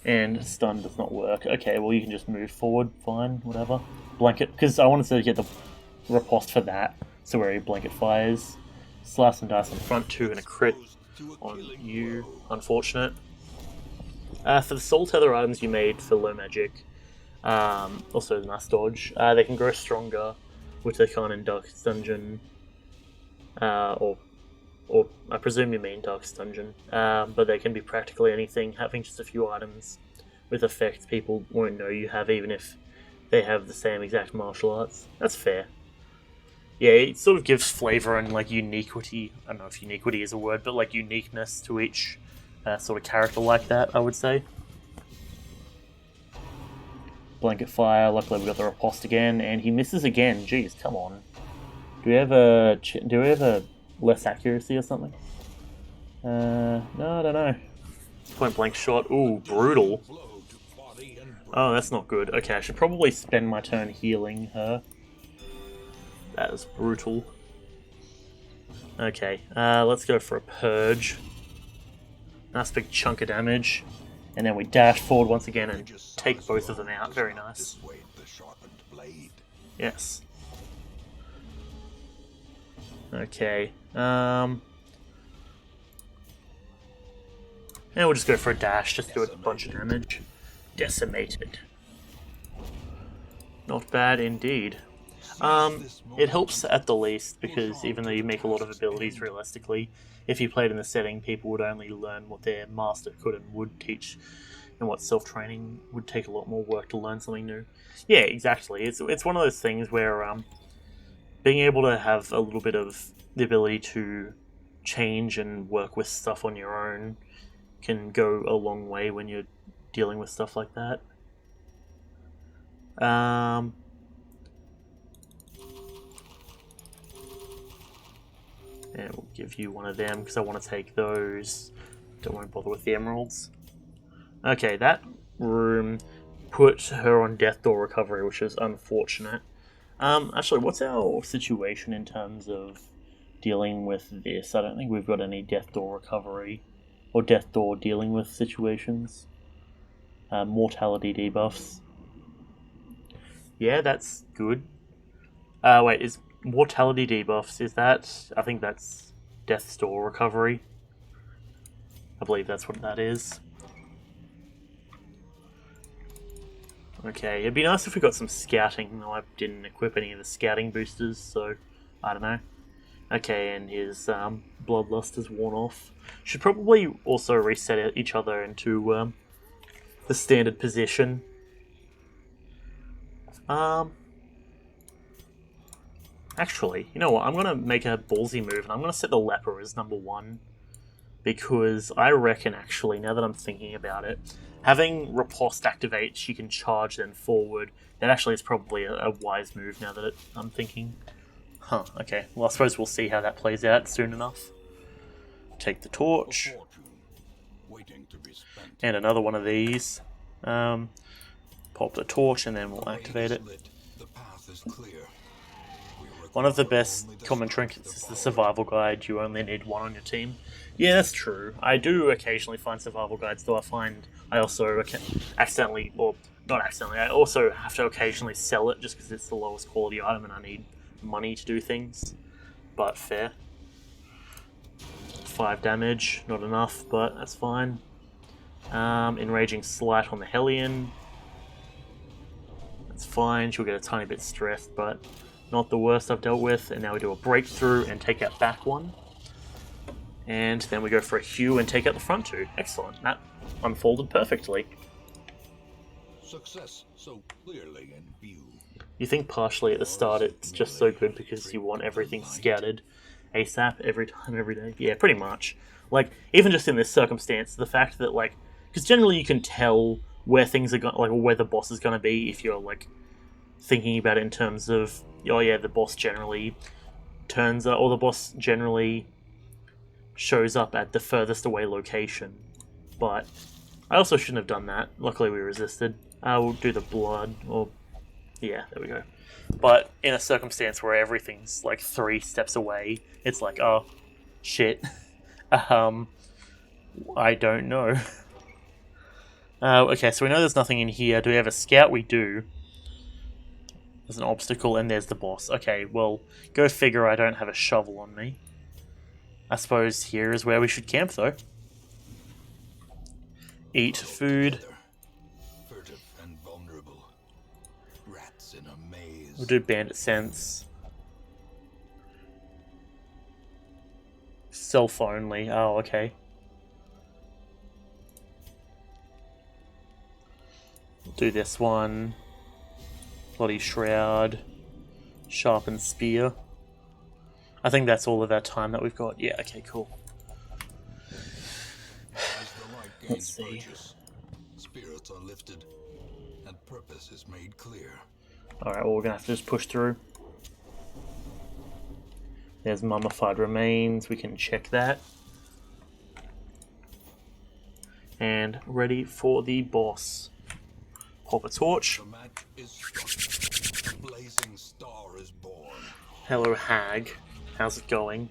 And stun does not work. Okay, well you can just move forward, fine, whatever. Blanket, because I wanted to get the riposte for that, so where he blanket fires. Slice and dice on front two and a crit on you, unfortunate. For the soul tether items you made for low magic, also the nice dodge, they can grow stronger, which they can't in Darkest Dungeon, or I presume you mean Darkest Dungeon, but they can be practically anything. Having just a few items with effects people won't know you have, even if they have the same exact martial arts. That's fair. Yeah, it sort of gives flavour and, like, uniquity. I don't know if uniquity is a word, but, like, uniqueness to each sort of character like that, I would say. Blanket fire, luckily we got the riposte again, and he misses again. Jeez, come on. Do we have a less accuracy or something? No, I don't know. Point blank shot. Ooh, brutal. Oh, that's not good. Okay, I should probably spend my turn healing her. That is brutal. Okay, let's go for a purge. Nice big chunk of damage. And then we dash forward once again and take both of them out. Very nice. Yes. Okay. And we'll just go for a dash, just do a bunch of damage. Decimated. Not bad indeed. It helps at the least, because even though you make a lot of abilities realistically, if you played in the setting, people would only learn what their master could and would teach, and what self-training would take a lot more work to learn something new. Yeah, exactly. It's one of those things where being able to have a little bit of the ability to change and work with stuff on your own can go a long way when you're dealing with stuff like that. And we'll give you one of them because I want to take those. Don't want to bother with the emeralds. Okay, that room put her on death door recovery, which is unfortunate. Actually, what's our situation in terms of dealing with this? I don't think we've got any death door recovery or death door dealing with situations. Mortality debuffs. Yeah, that's good. Wait, is mortality debuffs, is that... I think that's death door recovery. I believe that's what that is. Okay, it'd be nice if we got some scouting. No, I didn't equip any of the scouting boosters, so I don't know. Okay, and his bloodlust is worn off. Should probably also reset each other into the standard position. Actually, you know what? I'm going to make a ballsy move, and I'm going to set the leper as number 1. Because I reckon, actually, now that I'm thinking about it, having Riposte activate, she can charge then forward. That actually is probably a wise move now that I'm thinking. Huh, okay. Well, I suppose we'll see how that plays out soon enough. Take the torch. And another one of these. Pop the torch and then we'll activate it. One of the best common trinkets is the survival guide. You only need 1 on your team. Yeah, that's true. I do occasionally find survival guides, though I also accidentally, or not accidentally, I also have to occasionally sell it just because it's the lowest quality item and I need money to do things. But fair. 5 damage, not enough, but that's fine. Enraging Slight on the Hellion. That's fine, she'll get a tiny bit stressed, but not the worst I've dealt with. And now we do a breakthrough and take out back 1. And then we go for a hew and take out the front 2. Excellent. That unfolded perfectly. Success so clearly in view. You think partially at the start it's just so good because you want everything scouted ASAP every time, every day? Yeah, pretty much. Like, even just in this circumstance, the fact that, like... Because generally you can tell where things are going, like, where the boss is going to be if you're, like, thinking about it in terms of, oh yeah, the boss generally turns up, or the boss generally shows up at the furthest away location. But I also shouldn't have done that. Luckily we resisted. We'll do the blood, or... Yeah, there we go. But in a circumstance where everything's like 3 steps away, it's like, oh, shit. I don't know. Okay, so we know there's nothing in here. Do we have a scout? We do. There's an obstacle, and there's the boss. Okay, well, go figure I don't have a shovel on me. I suppose here is where we should camp, though. Eat food. Furtive and vulnerable. Rats in a maze. We'll do bandit sense. Self only. Oh, okay. We'll do this one. Bloody Shroud. Sharpened Spear. I think that's all of our time that we've got. Yeah, okay, cool. Let's see. Spirits are lifted, and purpose is made clear. Alright, well, we're gonna have to just push through. There's mummified remains, we can check that. And ready for the boss. Pop a torch. The match is struck. Blazing star is born. Hello, hag. How's it going?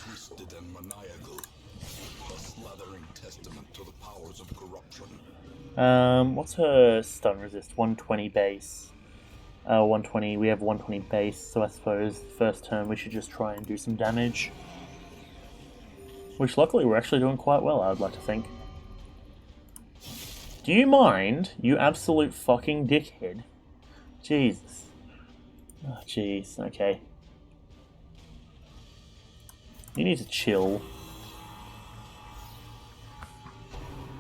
Twisted and maniacal. A slathering testament to the powers of corruption. What's her stun resist? 120 base. 120, we have 120 base, so I suppose first turn we should just try and do some damage. Which luckily we're actually doing quite well, I would like to think. Do you mind, you absolute fucking dickhead? Jesus. Oh, jeez, okay. You need to chill.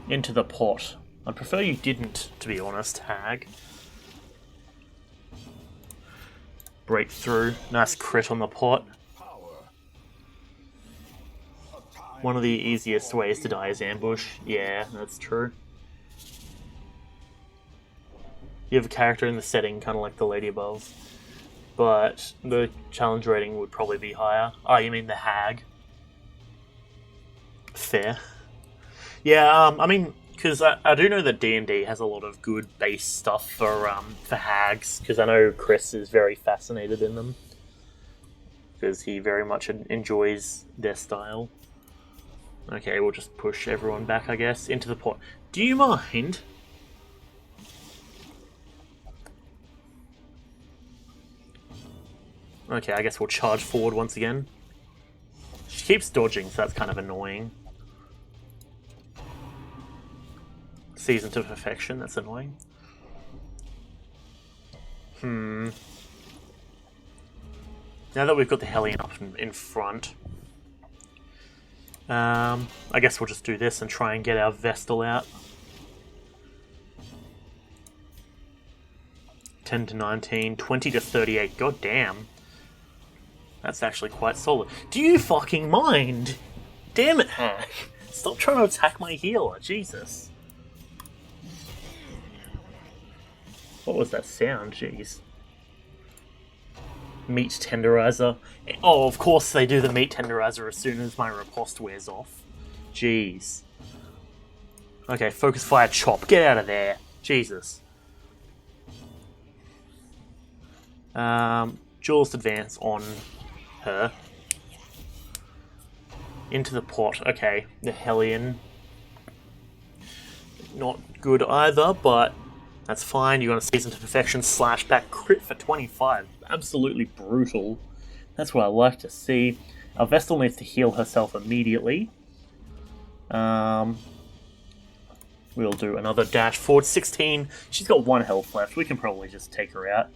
Into the pot. I'd prefer you didn't, to be honest, hag. Breakthrough. Nice crit on the pot. One of the easiest ways to die is ambush. Yeah, that's true. You have a character in the setting, kind of like the lady above, but the challenge rating would probably be higher. Oh, you mean the hag? Fair. Yeah, I mean, because I do know that D&D has a lot of good base stuff for hags, because I know Chris is very fascinated in them, because he very much enjoys their style. Okay, we'll just push everyone back, I guess, into the pot. Do you mind? Okay, I guess we'll charge forward once again. She keeps dodging, so that's kind of annoying. Seasoned to perfection, that's annoying. Now that we've got the Hellion up in front, I guess we'll just do this and try and get our Vestal out. 10 to 19, 20 to 38, god damn. That's actually quite solid. Do you fucking mind? Damn it, Hack. Stop trying to attack my healer, Jesus. What was that sound? Jeez. Meat tenderizer. Oh, of course they do the meat tenderizer as soon as my riposte wears off. Jeez. Okay, focus fire chop. Get out of there. Jesus. Duelist advance on her. Into the pot. Okay, the Hellion. Not good either, but that's fine. You got a season to perfection slash back crit for 25. Absolutely brutal. That's what I like to see. Our Vestal needs to heal herself immediately. We'll do another dash forward. 16. She's got 1 health left. We can probably just take her out.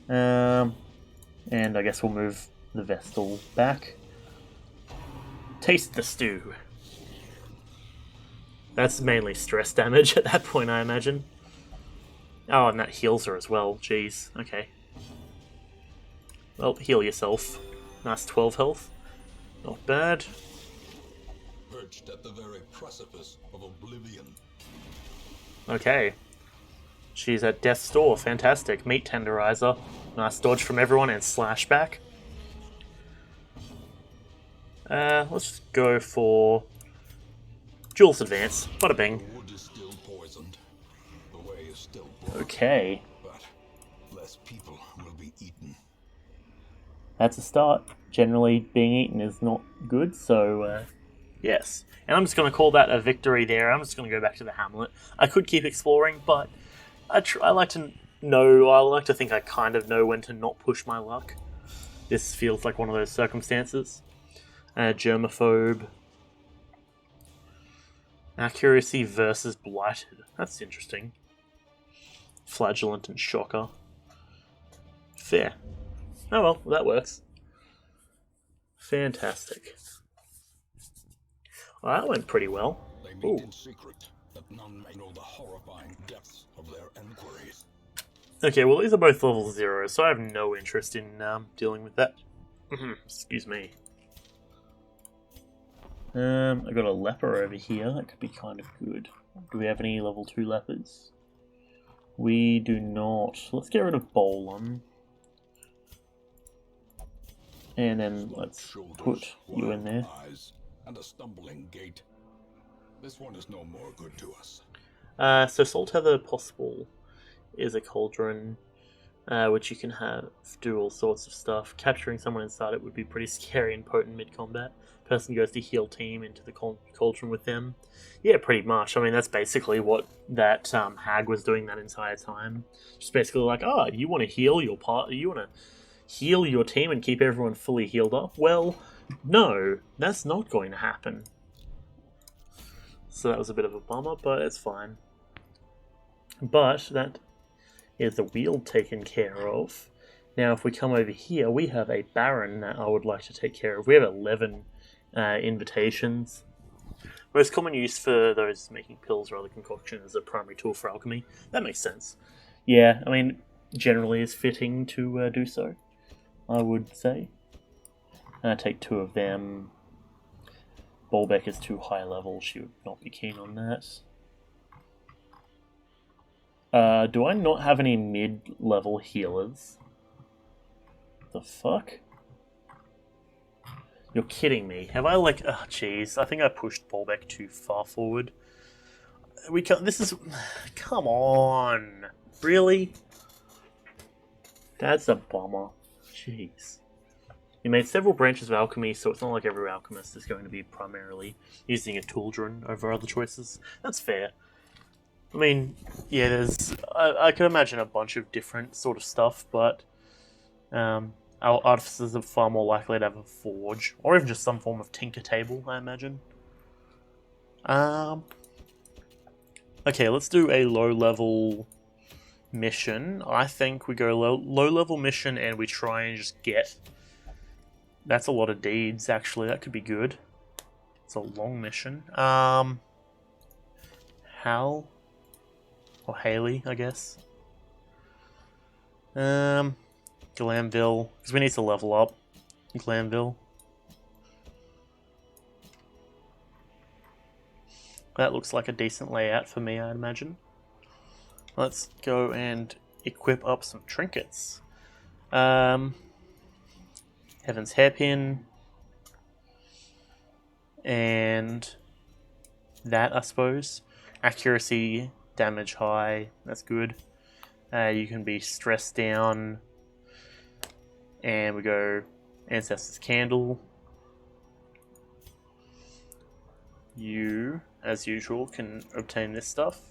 And I guess we'll move the Vestal back. Taste the stew. That's mainly stress damage at that point, I imagine. Oh, and that heals her as well. Jeez. Okay. Well, heal yourself. Nice 12 health. Not bad. Perched at the very precipice of oblivion. Okay. She's at death's door. Fantastic. Meat tenderizer. Nice dodge from everyone and slash back. Let's just go for Duelist advance. Bada bing. The wood is still poisoned. The way is still blocked. Okay. But less people will be eaten. That's a start. Generally, being eaten is not good, so yes. And I'm just going to call that a victory there. I'm just going to go back to the hamlet. I could keep exploring, but I like to know, I like to think I kind of know when to not push my luck. This feels like one of those circumstances. Germaphobe. Accuracy versus Blighted. That's interesting. Flagellant and Shocker. Fair. Oh well, that works. Fantastic. Well, that went pretty well. They meet in secret, that none may know the horrifying depths of their enquiries. Okay, well these are both level 0, so I have no interest in dealing with that. Excuse me. I got a leper over here. That could be kind of good. Do we have any level 2 lepers? We do not. Let's get rid of Bolum. And then let's put you in there. Eyes and a stumbling gait. This one is no more good to us. So Soul Tether possible is a cauldron, which you can do all sorts of stuff. Capturing someone inside it would be pretty scary and potent mid-combat. Person goes to heal team into the cauldron with them. Yeah, pretty much. I mean, that's basically what that hag was doing that entire time. Just basically like, you want to heal your you want to heal your team and keep everyone fully healed up? Well, no, that's not going to happen. So that was a bit of a bummer, but it's fine. But that is the wheel taken care of. Now, if we come over here, we have a Baron that I would like to take care of. We have 11 invitations. Most common use for those making pills or other concoction is a primary tool for alchemy. That makes sense. Yeah, I mean, generally is fitting to do so, I would say. Take 2 of them. Bolbeck is too high level, she would not be keen on that. Do I not have any mid-level healers? The fuck? You're kidding me. Have I like... Oh, jeez. I think I pushed Bolbeck too far forward. We can't... This is... Come on. Really? That's a bummer. Jeez. You made several branches of alchemy, so it's not like every alchemist is going to be primarily using a Tooldrin over other choices. That's fair. I mean, yeah, there's... I can imagine a bunch of different sort of stuff, but... our artificers are far more likely to have a forge, or even just some form of tinker table, I imagine. Okay, let's do a low-level mission. I think we go low-level mission and we try and just get... That's a lot of deeds, actually. That could be good. It's a long mission. Hal? Or Haley, I guess. Glanville, because we need to level up. Glanville. That looks like a decent layout for me, I'd imagine. Let's go and equip up some trinkets. Heaven's Hairpin. And that, I suppose. Accuracy, damage high, that's good. You can be stressed down. And we go Ancestor's Candle. You, as usual, can obtain this stuff.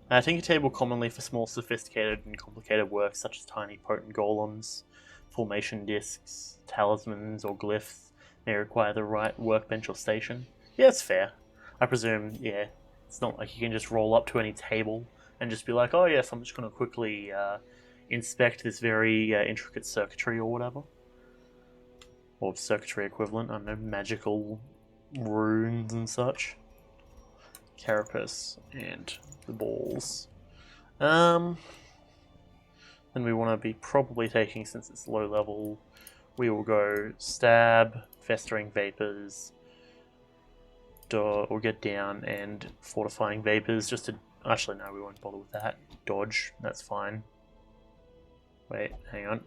Tinker Table commonly for small, sophisticated and complicated work such as tiny, potent golems, formation discs, talismans or glyphs may require the right workbench or station. Yeah, it's fair. I presume, yeah, it's not like you can just roll up to any table and just be like, oh yes, I'm just going to quickly inspect this very intricate circuitry or whatever. Or circuitry equivalent, I don't know, magical runes and such. Carapace and the balls. Then we want to be probably taking, since it's low level, we will go Stab, Festering Vapors, or get down, and Fortifying Vapors, just to... Actually, no, we won't bother with that. Dodge, that's fine. Wait, hang on.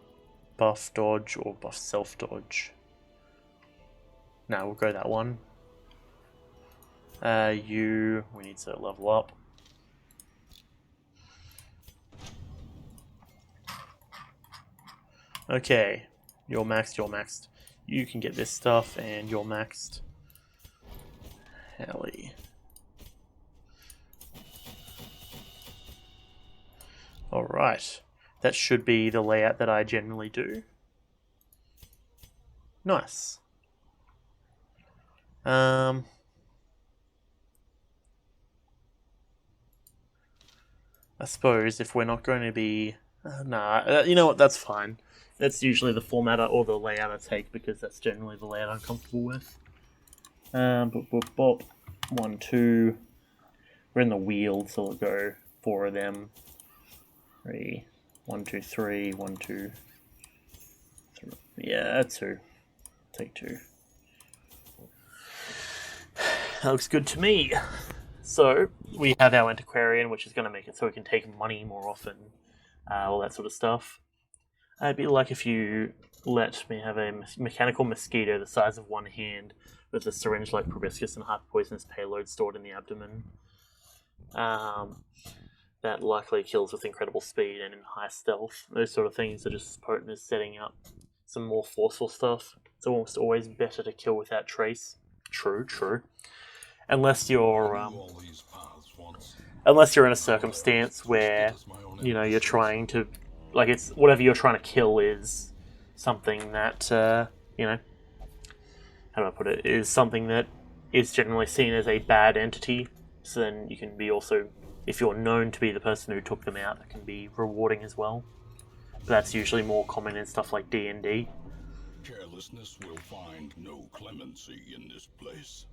Buff dodge or buff self dodge? No, we'll go that one. We need to level up. Okay, you're maxed, you're maxed. You can get this stuff, and you're maxed. Helly. Alright. That should be the layout that I generally do. Nice. I suppose if we're not going to be... you know what, that's fine. That's usually the format or the layout I take because that's generally the layout I'm comfortable with. Bop. 1, 2. We're in the wheel, so we'll go 4 of them. 3. 1, 2, 3. 1, 2, 3. Yeah, 2. Take 2. That looks good to me. So, we have our Antiquarian, which is going to make it so we can take money more often. All that sort of stuff. It'd be like if you let me have a mechanical mosquito the size of one hand with a syringe like proboscis and hyperpoisonous payload stored in the abdomen. That likely kills with incredible speed and in high stealth. Those sort of things are just as potent as setting up some more forceful stuff. It's almost always better to kill without trace. True. Unless you're in a circumstance where, you know, you're trying to, like, it's whatever you're trying to kill is something that, you know, how do I put it, is something that is generally seen as a bad entity. So then you can be also, if you're known to be the person who took them out, that can be rewarding as well. But that's usually more common in stuff like D&D. Carelessness will find no clemency in this place.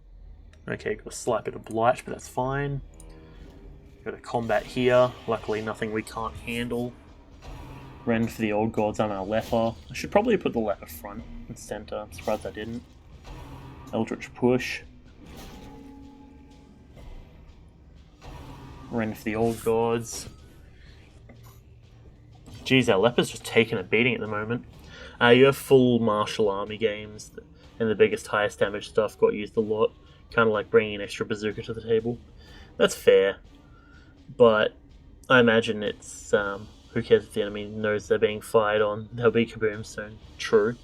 Okay, got a slight bit of blight, but that's fine. Got a combat here. Luckily, nothing we can't handle. Rend for the old gods on our leper. I should probably put the leper front and center. I'm surprised I didn't. Eldritch push. Rend for the old gods. Geez, our leper's just taking a beating at the moment. You have full martial army games, and the biggest, highest damage stuff got used a lot. Kind of like bringing an extra bazooka to the table. That's fair. But I imagine it's, who cares if the enemy knows they're being fired on? They'll be kaboom soon. True.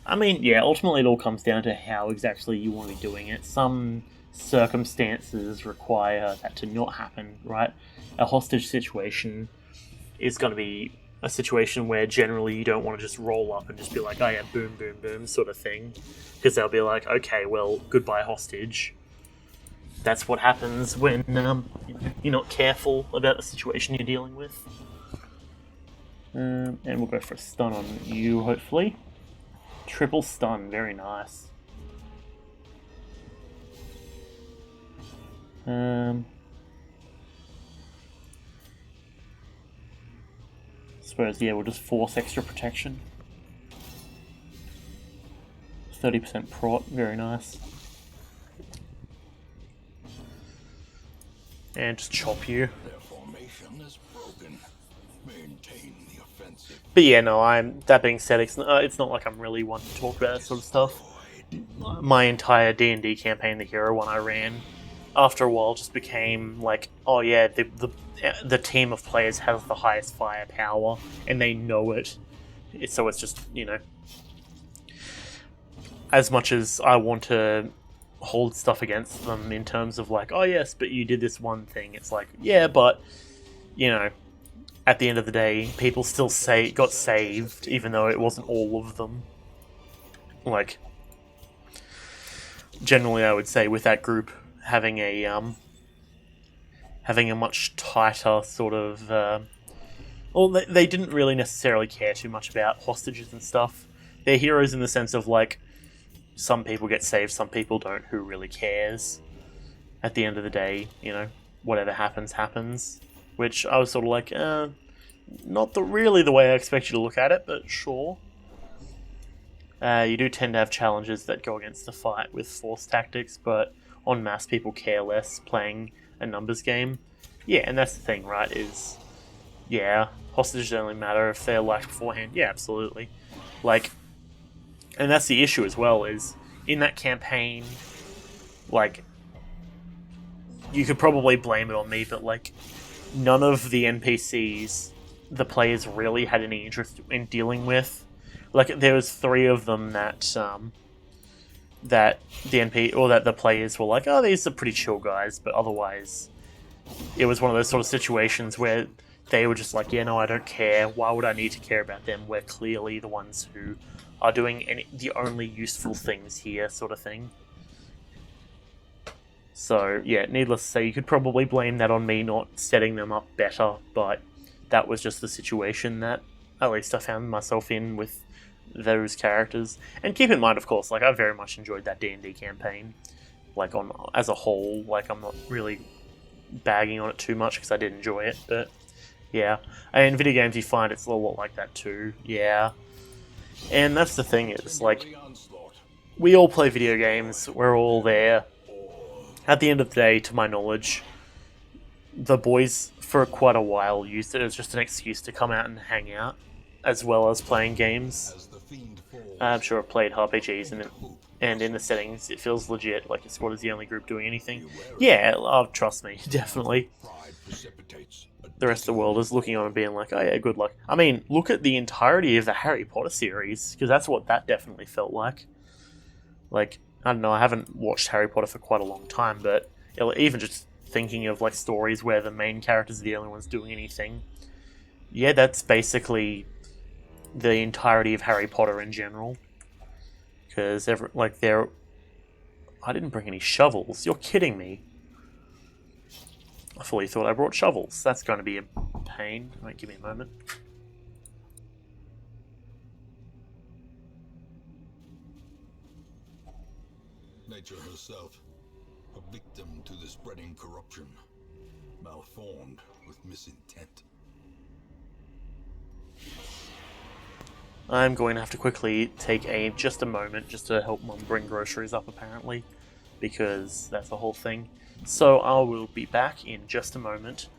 I mean, yeah, ultimately it all comes down to how exactly you want to be doing it. Some circumstances require that to not happen, right? A hostage situation is going to be a situation where generally you don't want to just roll up and just be like, oh yeah, boom, boom, boom, sort of thing. Because they'll be like, okay, well, goodbye hostage. That's what happens when you're not careful about the situation you're dealing with. And we'll go for a stun on you, hopefully. Triple stun, very nice. Suppose, yeah, we'll just force extra protection. 30% prot, very nice. And just chop you. Their formation is broken. Maintain the offensive. But yeah, no, that being said, it's not like I'm really one to talk about that sort of stuff. My entire D&D campaign, the hero one I ran, after a while just became like, oh yeah, the team of players has the highest firepower, and they know it. So it's just, as much as I want to hold stuff against them in terms of like, oh yes, but you did this one thing, it's like, yeah, but, at the end of the day, people still got saved, even though it wasn't all of them. Like, generally I would say with that group, having a much tighter sort of, well, they didn't really necessarily care too much about hostages and stuff. They're heroes in the sense of like, some people get saved, some people don't. Who really cares? At the end of the day, whatever happens, happens. Which I was sort of like, not really the way I expect you to look at it, but sure. You do tend to have challenges that go against the fight with force tactics, but en masse people care less playing a numbers game. Yeah, and that's the thing, right, is, yeah, hostages only matter if they're liked beforehand. Yeah, absolutely. Like, and that's the issue as well, is in that campaign, like, you could probably blame it on me, but like, none of the NPCs the players really had any interest in dealing with. Like, there was 3 of them that the players were like, oh, these are pretty chill guys, but otherwise, it was one of those sort of situations where they were just like, yeah, no, I don't care. Why would I need to care about them? We're clearly the ones who are doing the only useful things here, sort of thing. So, yeah, needless to say, you could probably blame that on me not setting them up better, but that was just the situation that at least I found myself in with those characters. And keep in mind, of course, like, I very much enjoyed that D&D campaign, like, as a whole. Like, I'm not really bagging on it too much because I did enjoy it, but yeah. And in video games, you find it's a lot like that too, yeah. And that's the thing, is, like, we all play video games, we're all there. At the end of the day, to my knowledge, the boys, for quite a while, used it as just an excuse to come out and hang out, as well as playing games. I'm sure I've played RPGs, and in the settings, it feels legit, like Squad is the only group doing anything. Yeah, trust me, definitely. The rest of the world is looking on and being like, oh yeah, good luck. I mean, look at the entirety of the Harry Potter series, because that's what that definitely felt like. Like, I don't know, I haven't watched Harry Potter for quite a long time, but even just thinking of like stories where the main characters are the only ones doing anything, yeah, that's basically the entirety of Harry Potter in general. Because I didn't bring any shovels. You're kidding me. I fully thought I brought shovels. That's going to be a pain. Wait, give me a moment. Nature herself, a victim to the spreading corruption, malformed with misintent. I'm going to have to quickly take just a moment just to help Mum bring groceries up, apparently, because that's the whole thing. So I will be back in just a moment.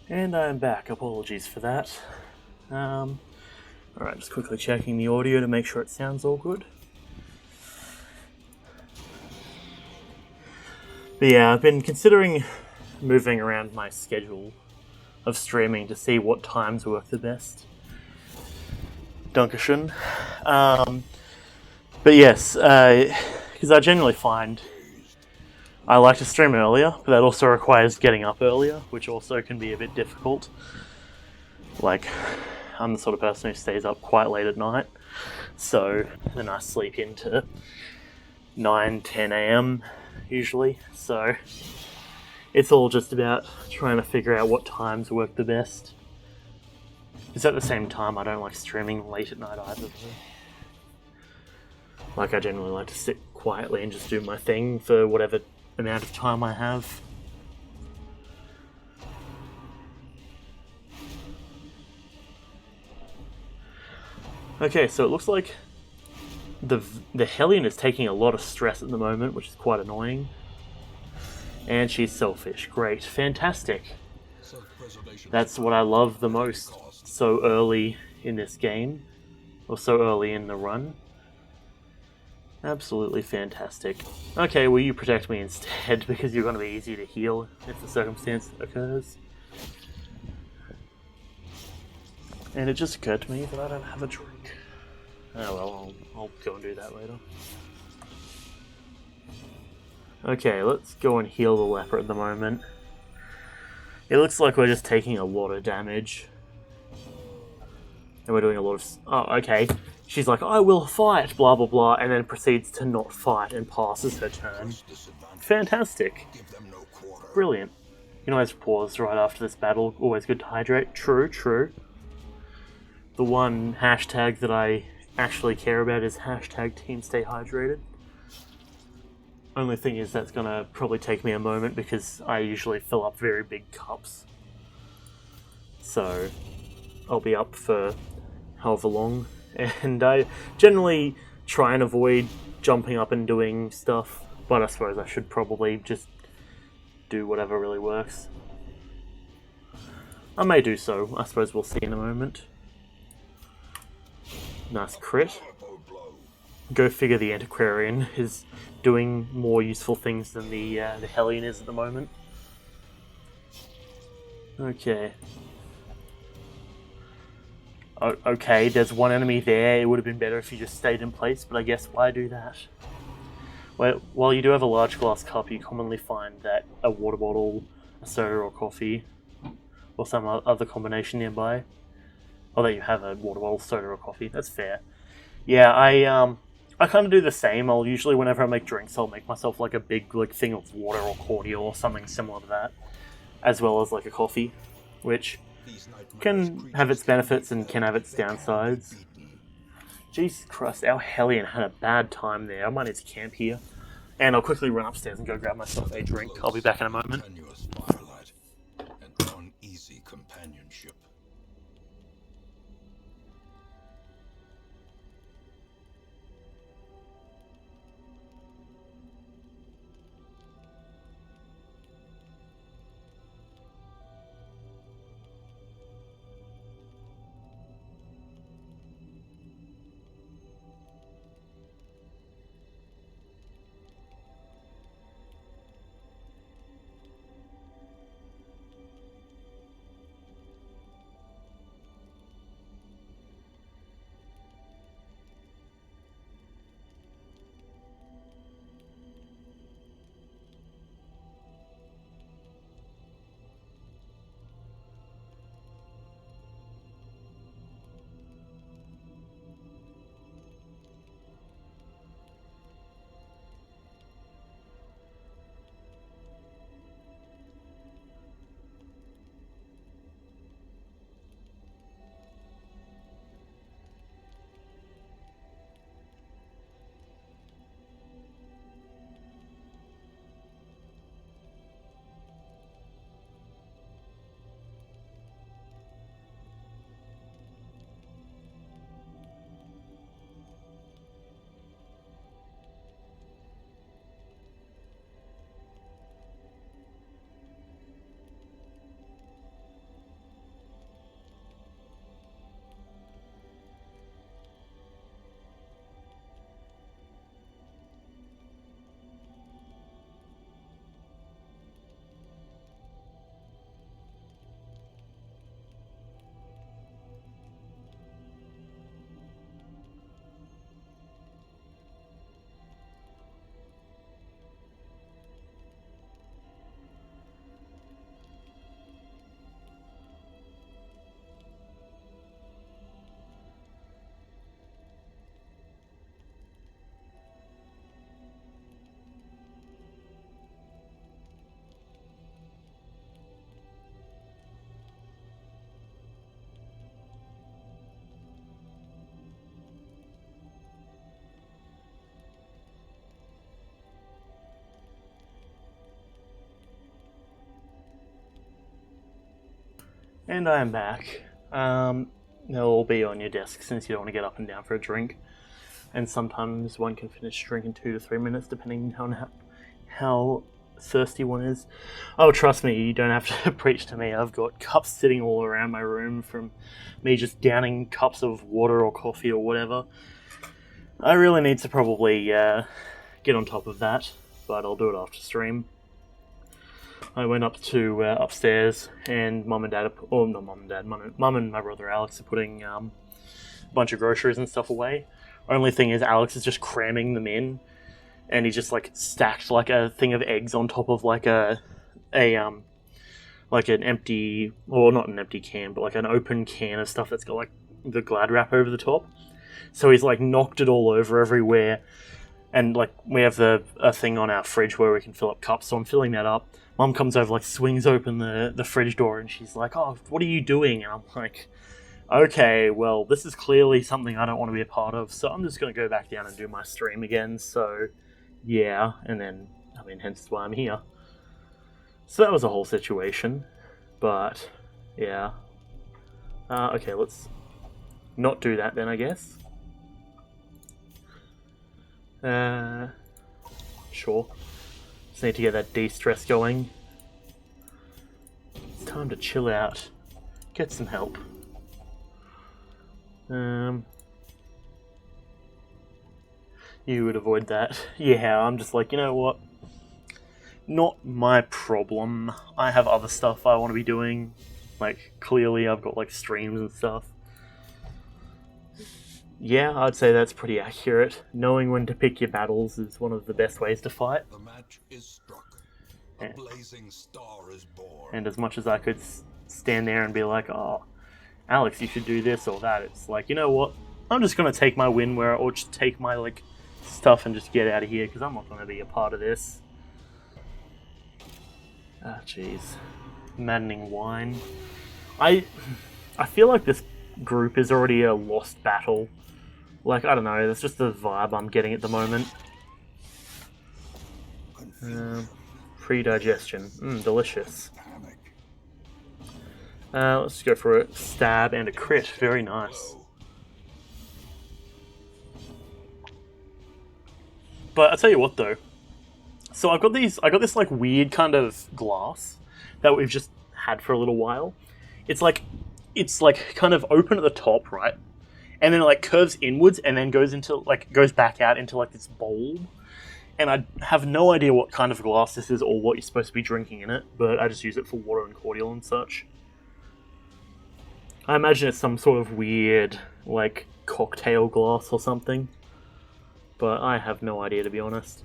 And I'm back. Apologies for that. Alright, just quickly checking the audio to make sure it sounds all good. But yeah, I've been considering moving around my schedule of streaming to see what times work the best. Dankeschön. But yes, because I generally find I like to stream earlier, but that also requires getting up earlier, which also can be a bit difficult. Like, I'm the sort of person who stays up quite late at night, so then I sleep into 9, 10 a.m. usually, so it's all just about trying to figure out what times work the best. Because at the same time, I don't like streaming late at night either. Like, I generally like to sit quietly and just do my thing for whatever amount of time I have. Okay, so it looks like the Hellion is taking a lot of stress at the moment, which is quite annoying. And she's selfish. Great. Fantastic. That's what I love the most so early in this game, or so early in the run. Absolutely fantastic. Okay, will you protect me instead, because you're going to be easy to heal if the circumstance occurs. And it just occurred to me that I don't have a drink. Oh well, I'll go and do that later. Okay, let's go and heal the leper at the moment. It looks like we're just taking a lot of damage. And we're doing a lot of... Oh, okay. She's like, I will fight, blah blah blah, and then proceeds to not fight and passes her turn. Fantastic. Brilliant. can always pause right after this battle. Always good to hydrate. True, true. The one hashtag that I actually care about is hashtag team stay hydrated. Only thing is that's gonna probably take me a moment because I usually fill up very big cups. So I'll be up for however long. And I generally try and avoid jumping up and doing stuff, but I suppose I should probably just do whatever really works. I may do so. I suppose we'll see in a moment. Nice crit. Go figure, the Antiquarian is doing more useful things than the Hellion is at the moment. Okay. Okay, there's one enemy there. It would have been better if you just stayed in place, but I guess why do that? Well, while you do have a large glass cup, you commonly find that a water bottle, a soda or coffee, or some other combination nearby. Or that you have a water bottle, soda or coffee. That's fair. Yeah, I kind of do the same. I'll usually, whenever I make drinks, I'll make myself like a big thing of water or cordial or something similar to that, as well as like a coffee, which can have its benefits and can have its downsides. Jesus Christ, our Hellion had a bad time there. I might need to camp here. And I'll quickly run upstairs and go grab myself a drink. I'll be back in a moment. And uneasy companionship. And I am back. They'll all be on your desk since you don't want to get up and down for a drink. And sometimes one can finish a drink in 2 to 3 minutes, depending on how thirsty one is. Oh, trust me, you don't have to preach to me. I've got cups sitting all around my room from me just downing cups of water or coffee or whatever. I really need to probably get on top of that, but I'll do it after stream. I went up to upstairs, and Mum and Dad, Mum and my brother Alex are putting a bunch of groceries and stuff away. Only thing is, Alex is just cramming them in, and he just stacked a thing of eggs on top of an empty, or not an empty can, but an open can of stuff that's got the Glad wrap over the top. So he's knocked it all over everywhere. And like we have a thing on our fridge where we can fill up cups, so I'm filling that up. Mum comes over, like swings open the fridge door, and she's like, "Oh, what are you doing?" And I'm like, "Okay, well, this is clearly something I don't want to be a part of, so I'm just gonna go back down and do my stream again." So, yeah, and then I mean, hence why I'm here. So that was a whole situation, but yeah. Okay, let's not do that then, I guess. Sure. Just need to get that de-stress going. It's time to chill out. Get some help. You would avoid that. Yeah, I'm just like, you know what? Not my problem. I have other stuff I want to be doing. Like, clearly I've got, like, streams and stuff. Yeah, I'd say that's pretty accurate. Knowing when to pick your battles is one of the best ways to fight. The match is struck. A blazing star is born. And as much as I could stand there and be like, "Oh, Alex, you should do this or that," it's like, you know what? I'm just gonna take my win or just take my, like, stuff and just get out of here, because I'm not gonna be a part of this. Ah, jeez. Maddening wine. I feel like this group is already a lost battle. Like, I don't know, that's just the vibe I'm getting at the moment. Pre-digestion. Delicious. Let's go for a stab and a crit. Very nice. But I'll tell you what though. So I got this like weird kind of glass that we've just had for a little while. It's like kind of open at the top, right? And then it like curves inwards and then goes back out into like this bowl. And I have no idea what kind of glass this is or what you're supposed to be drinking in it, but I just use it for water and cordial and such. I imagine it's some sort of weird, like, cocktail glass or something. But I have no idea, to be honest.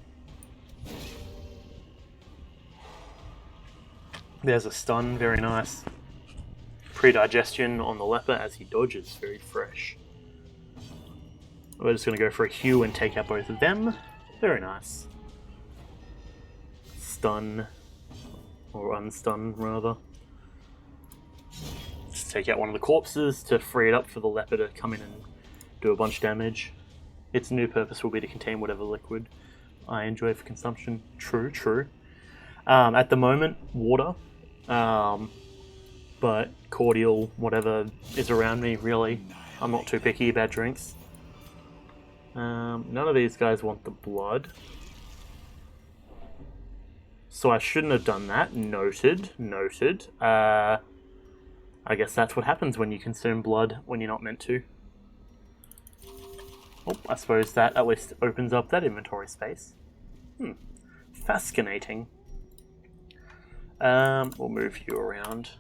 There's a stun, very nice. Pre-digestion on the leper as he dodges, very fresh. We're just going to go for a hew and take out both of them. Very nice. Stun. Or unstun, rather. Just take out one of the corpses to free it up for the leper to come in and do a bunch of damage. Its new purpose will be to contain whatever liquid I enjoy for consumption. True, true. At the moment, water. But cordial, whatever is around me, really. I'm not too picky about drinks. None of these guys want the blood. So I shouldn't have done that. Noted, noted. I guess that's what happens when you consume blood when you're not meant to. Oh, I suppose that at least opens up that inventory space. Fascinating. We'll move you around.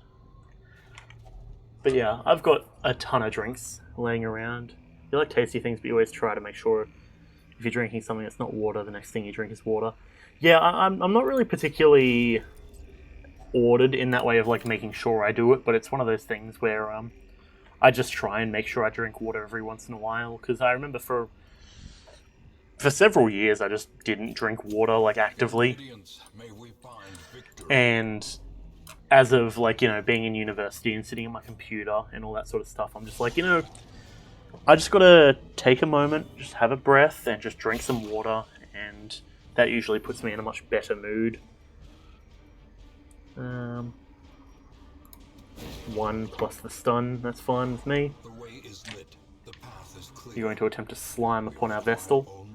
But yeah, I've got a ton of drinks laying around. You like tasty things, but you always try to make sure if you're drinking something that's not water, the next thing you drink is water. Yeah, I'm not really particularly ordered in that way of like making sure I do it, but it's one of those things where I just try and make sure I drink water every once in a while, because I remember for several years I just didn't drink water like actively. And as of like, you know, being in university and sitting at my computer and all that sort of stuff, I'm just like, you know, I just gotta take a moment, just have a breath and just drink some water, and that usually puts me in a much better mood. 1 plus the stun, that's fine with me. You're going to attempt to slime upon our Vestal.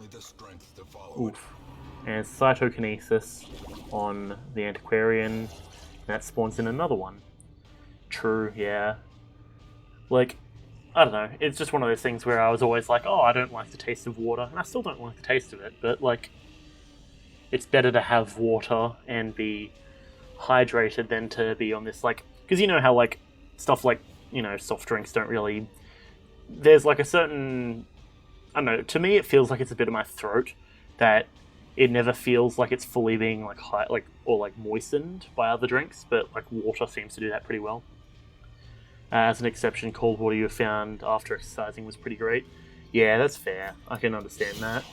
Oof. And cytokinesis on the Antiquarian. That spawns in another one. True, yeah. Like, I don't know, it's just one of those things where I was always like, oh, I don't like the taste of water, and I still don't like the taste of it, but like, it's better to have water and be hydrated than to be on this, like, because you know how, like, stuff like, you know, soft drinks don't really, there's like a certain, I don't know, to me it feels like it's a bit of my throat, that it never feels like it's fully being, like, moistened by other drinks, but, like, water seems to do that pretty well. As an exception, cold water you found after exercising was pretty great. Yeah, that's fair. I can understand that.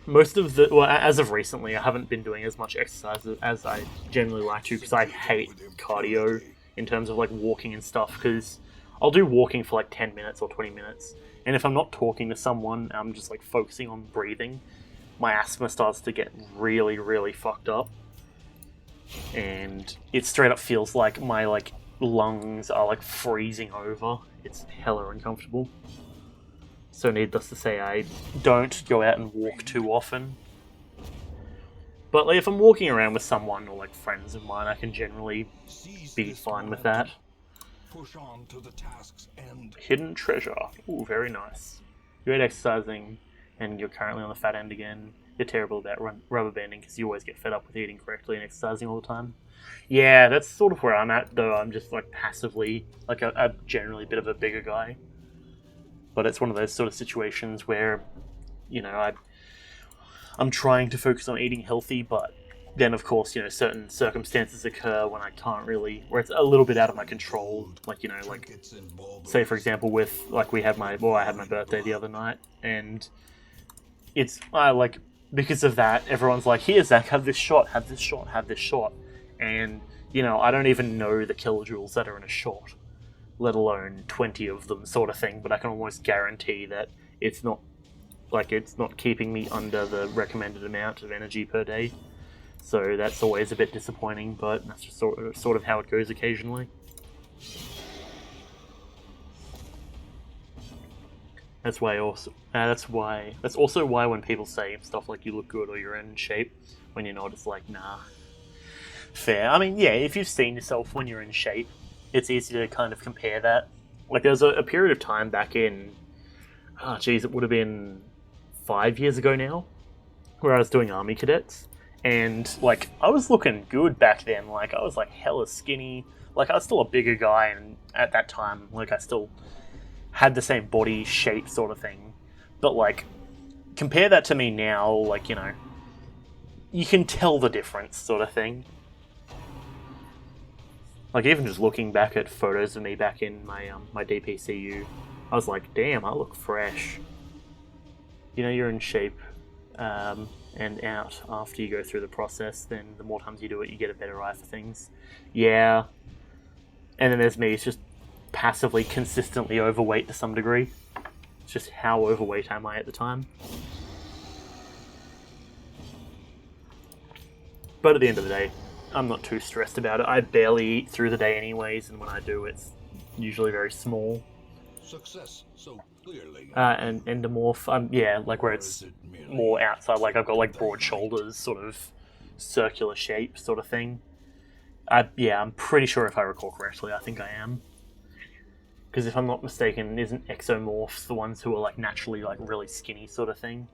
Most of the, well, as of recently, I haven't been doing as much exercise as I generally like to, because I hate cardio in terms of like walking and stuff, because I'll do walking for like 10 minutes or 20 minutes, and if I'm not talking to someone, I'm just like focusing on breathing, my asthma starts to get really, really fucked up, and it straight up feels like my like lungs are like freezing over. It's hella uncomfortable. So needless to say, I don't go out and walk too often. But like, if I'm walking around with someone or like friends of mine, I can generally be fine with that. Push on to the task's end. Hidden treasure. Ooh, very nice. You're exercising and you're currently on the fat end again. You're terrible about rubber banding because you always get fed up with eating correctly and exercising all the time. Yeah, that's sort of where I'm at, though. I'm just like passively, like I'm generally a bit of a bigger guy. But it's one of those sort of situations where, you know, I'm trying to focus on eating healthy, but then, of course, you know, certain circumstances occur when I can't really, where it's a little bit out of my control. Like, you know, like, say, for example, with, like, I had my birthday the other night, and it's, like, because of that, everyone's like, here, Zach, have this shot, have this shot, have this shot. And, you know, I don't even know the kilojoules that are in a shot, let alone 20 of them, sort of thing, but I can almost guarantee that it's not keeping me under the recommended amount of energy per day. So that's always a bit disappointing, but that's just sort of how it goes occasionally. That's also why when people say stuff like you look good or you're in shape, when you're not, it's like, nah. Fair. I mean, yeah, if you've seen yourself when you're in shape, it's easy to kind of compare that. Like, there was a period of time back in, it would have been 5 years ago now, where I was doing army cadets, and, like, I was looking good back then. Like, I was, like, hella skinny. Like, I was still a bigger guy, and at that time, like, I still had the same body shape sort of thing. But, like, compare that to me now, like, you know, you can tell the difference sort of thing. Like, even just looking back at photos of me back in my my DPCU, I was like, damn, I look fresh. You know, you're in shape and out after you go through the process, then the more times you do it, you get a better eye for things. Yeah. And then there's me, it's just passively, consistently overweight to some degree. It's just how overweight am I at the time. But at the end of the day, I'm not too stressed about it. I barely eat through the day anyways, and when I do, it's usually very small. Success so clearly. And endomorph, yeah, like where it's more outside, like I've got like broad shoulders, sort of circular shape sort of thing. I'm pretty sure if I recall correctly, I think I am. Because if I'm not mistaken, isn't exomorphs the ones who are like naturally like really skinny sort of thing?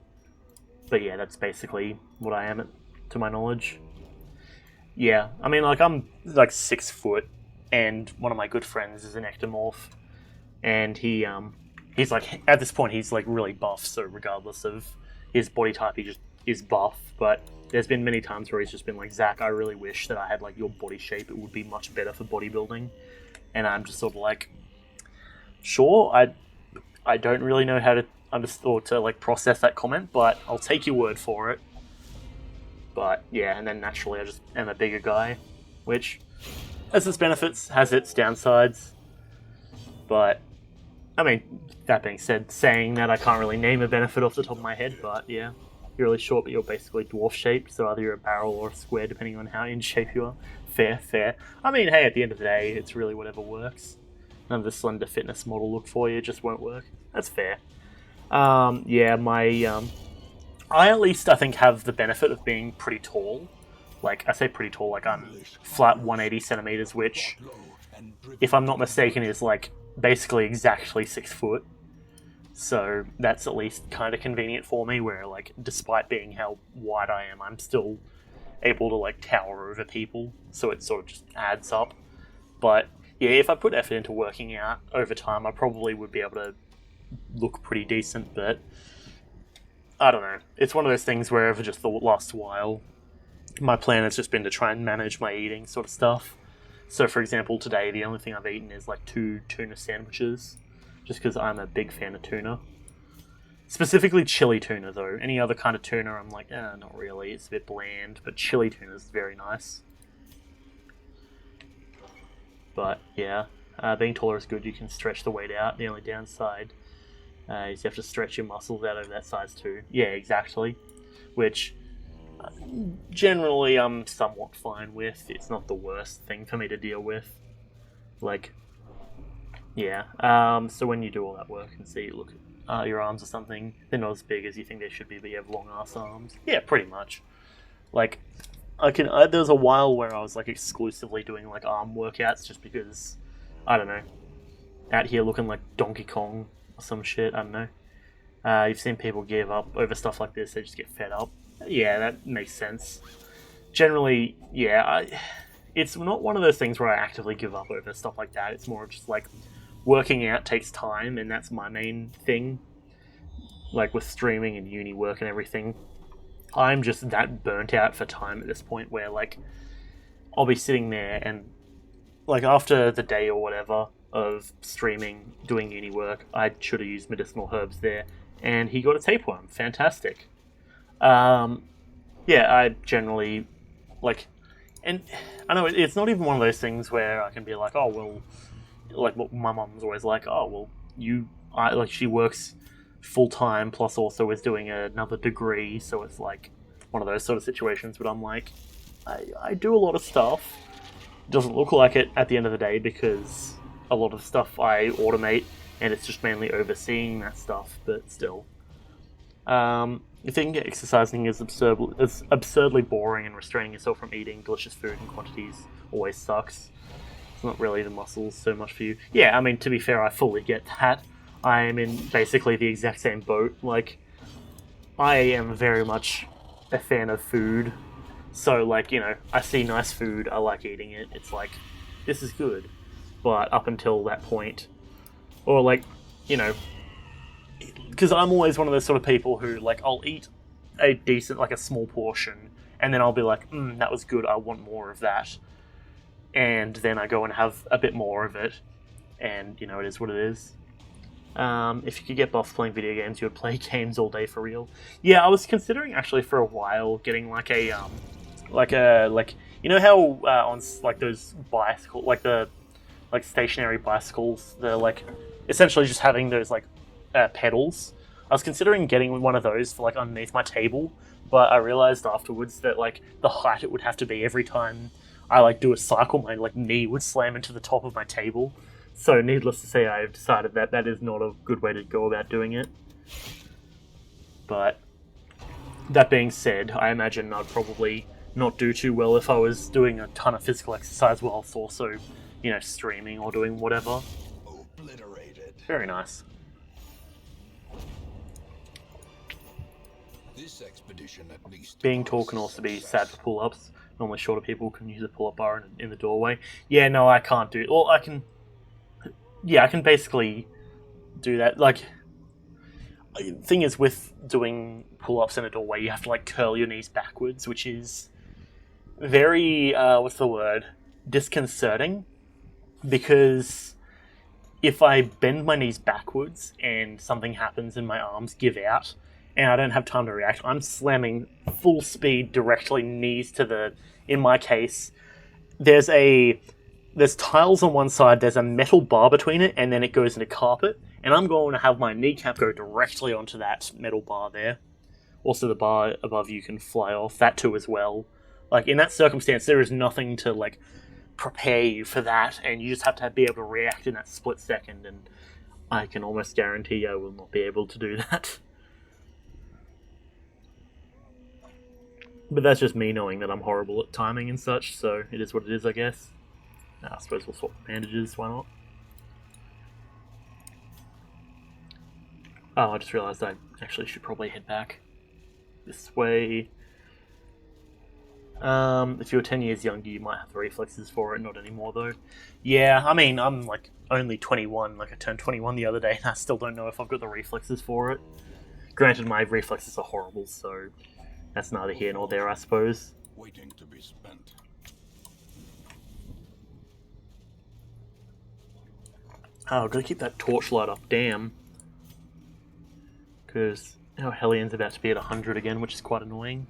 But yeah, that's basically what I am to my knowledge. Yeah, I mean, like, I'm like 6 foot, and one of my good friends is an ectomorph, and he's like, at this point, he's like really buff, so regardless of his body type, he just is buff. But there's been many times where he's just been like, Zach, I really wish that I had like your body shape, it would be much better for bodybuilding. And I'm just sort of like, sure, I don't really know how to understand or to like process that comment, but I'll take your word for it. But yeah, and then naturally I just am a bigger guy, which has its benefits, has its downsides. But, I mean, that being said, saying that, I can't really name a benefit off the top of my head, but yeah, you're really short, but you're basically dwarf-shaped, so either you're a barrel or a square, depending on how in shape you are. Fair. I mean, hey, at the end of the day, it's really whatever works. None of the slender fitness model look for you just won't work. That's fair. I at least, I think, have the benefit of being pretty tall. Like, I say pretty tall, like I'm flat 180 centimeters, which, if I'm not mistaken, is like basically exactly 6 foot. So that's at least kind of convenient for me, where like, despite being how wide I am, I'm still able to like tower over people. So it sort of just adds up. But yeah, if I put effort into working out over time, I probably would be able to look pretty decent, but I don't know. It's one of those things where over just the last while, my plan has just been to try and manage my eating sort of stuff. So, for example, today the only thing I've eaten is like 2 tuna sandwiches, just because I'm a big fan of tuna. Specifically chili tuna, though. Any other kind of tuna, I'm like, not really. It's a bit bland, but chili tuna is very nice. But, yeah. Being taller is good. You can stretch the weight out. The only downside is you have to stretch your muscles out over that size, too. Yeah, exactly. Which, generally, I'm somewhat fine with. It's not the worst thing for me to deal with. Like, yeah. So when you do all that work and see, look, your arms or something, they're not as big as you think they should be, but you have long ass arms. Yeah, pretty much. Like, there was a while where I was like exclusively doing like arm workouts just because, I don't know, out here looking like Donkey Kong or some shit. I don't know. You've seen people give up over stuff like this; they just get fed up. Yeah, that makes sense. Generally, yeah, it's not one of those things where I actively give up over stuff like that. It's more just like working out takes time, and that's my main thing. Like with streaming and uni work and everything, I'm just that burnt out for time at this point where like I'll be sitting there and like after the day or whatever of streaming, doing uni work, I should have used medicinal herbs there, and he got a tapeworm. Fantastic. Yeah, I generally like, and I know it's not even one of those things where I can be like, oh well, like my mom's always like, oh well, like she works full time plus also is doing another degree, so it's like one of those sort of situations. But I'm like, I do a lot of stuff. It doesn't look like it at the end of the day because a lot of stuff I automate, and it's just mainly overseeing that stuff. But still, I think exercising is absurdly boring, and restraining yourself from eating delicious food in quantities always sucks. It's not really the muscles so much for you. Yeah, I mean, to be fair, I fully get that. I am in basically the exact same boat. Like, I am very much a fan of food. So, like, you know, I see nice food, I like eating it. It's like, this is good. But up until that point, or like, you know, because I'm always one of those sort of people who, like, I'll eat a decent, like a small portion, and then I'll be like, that was good, I want more of that. And then I go and have a bit more of it, and, you know, it is what it is. If you could get buffed playing video games, you would play games all day for real. Yeah, I was considering actually for a while getting like a, you know how on like those bicycle, like the like stationary bicycles, they're like essentially just having those like pedals. I was considering getting one of those for like underneath my table, but I realized afterwards that like the height it would have to be every time I like do a cycle, my like knee would slam into the top of my table. So needless to say, I've decided that that is not a good way to go about doing it. But that being said, I imagine I'd probably not do too well if I was doing a ton of physical exercise whilst also, you know, streaming or doing whatever. Obliterated. Very nice. This expedition at least. Being tall can also be sad for pull-ups. Normally shorter people can use a pull-up bar in the doorway. Yeah, no, I can't do it. Well, I can... Yeah, I can basically do that. Like, the thing is, with doing pull-ups in a doorway, you have to, like, curl your knees backwards, which is very, what's the word? Disconcerting. Because if I bend my knees backwards and something happens and my arms give out, and I don't have time to react, I'm slamming full speed directly knees to the... In my case, there's tiles on one side, there's a metal bar between it, and then it goes into carpet, and I'm going to have my kneecap go directly onto that metal bar there. Also, the bar above you can fly off, that too as well. Like, in that circumstance, there is nothing to, like, prepare you for that, and you just have to be able to react in that split second, and I can almost guarantee I will not be able to do that. But that's just me knowing that I'm horrible at timing and such, so it is what it is, I guess. I suppose we'll swap bandages, why not? Oh, I just realised I actually should probably head back this way. If you were 10 years younger, you might have the reflexes for it, not anymore though. Yeah, I mean, I'm like only 21, like I turned 21 the other day, and I still don't know if I've got the reflexes for it. Granted, my reflexes are horrible, so that's neither here nor there, I suppose. Waiting to be spent. Oh, I've got to keep that torchlight up, damn. Because our Hellions about to be at 100 again, which is quite annoying.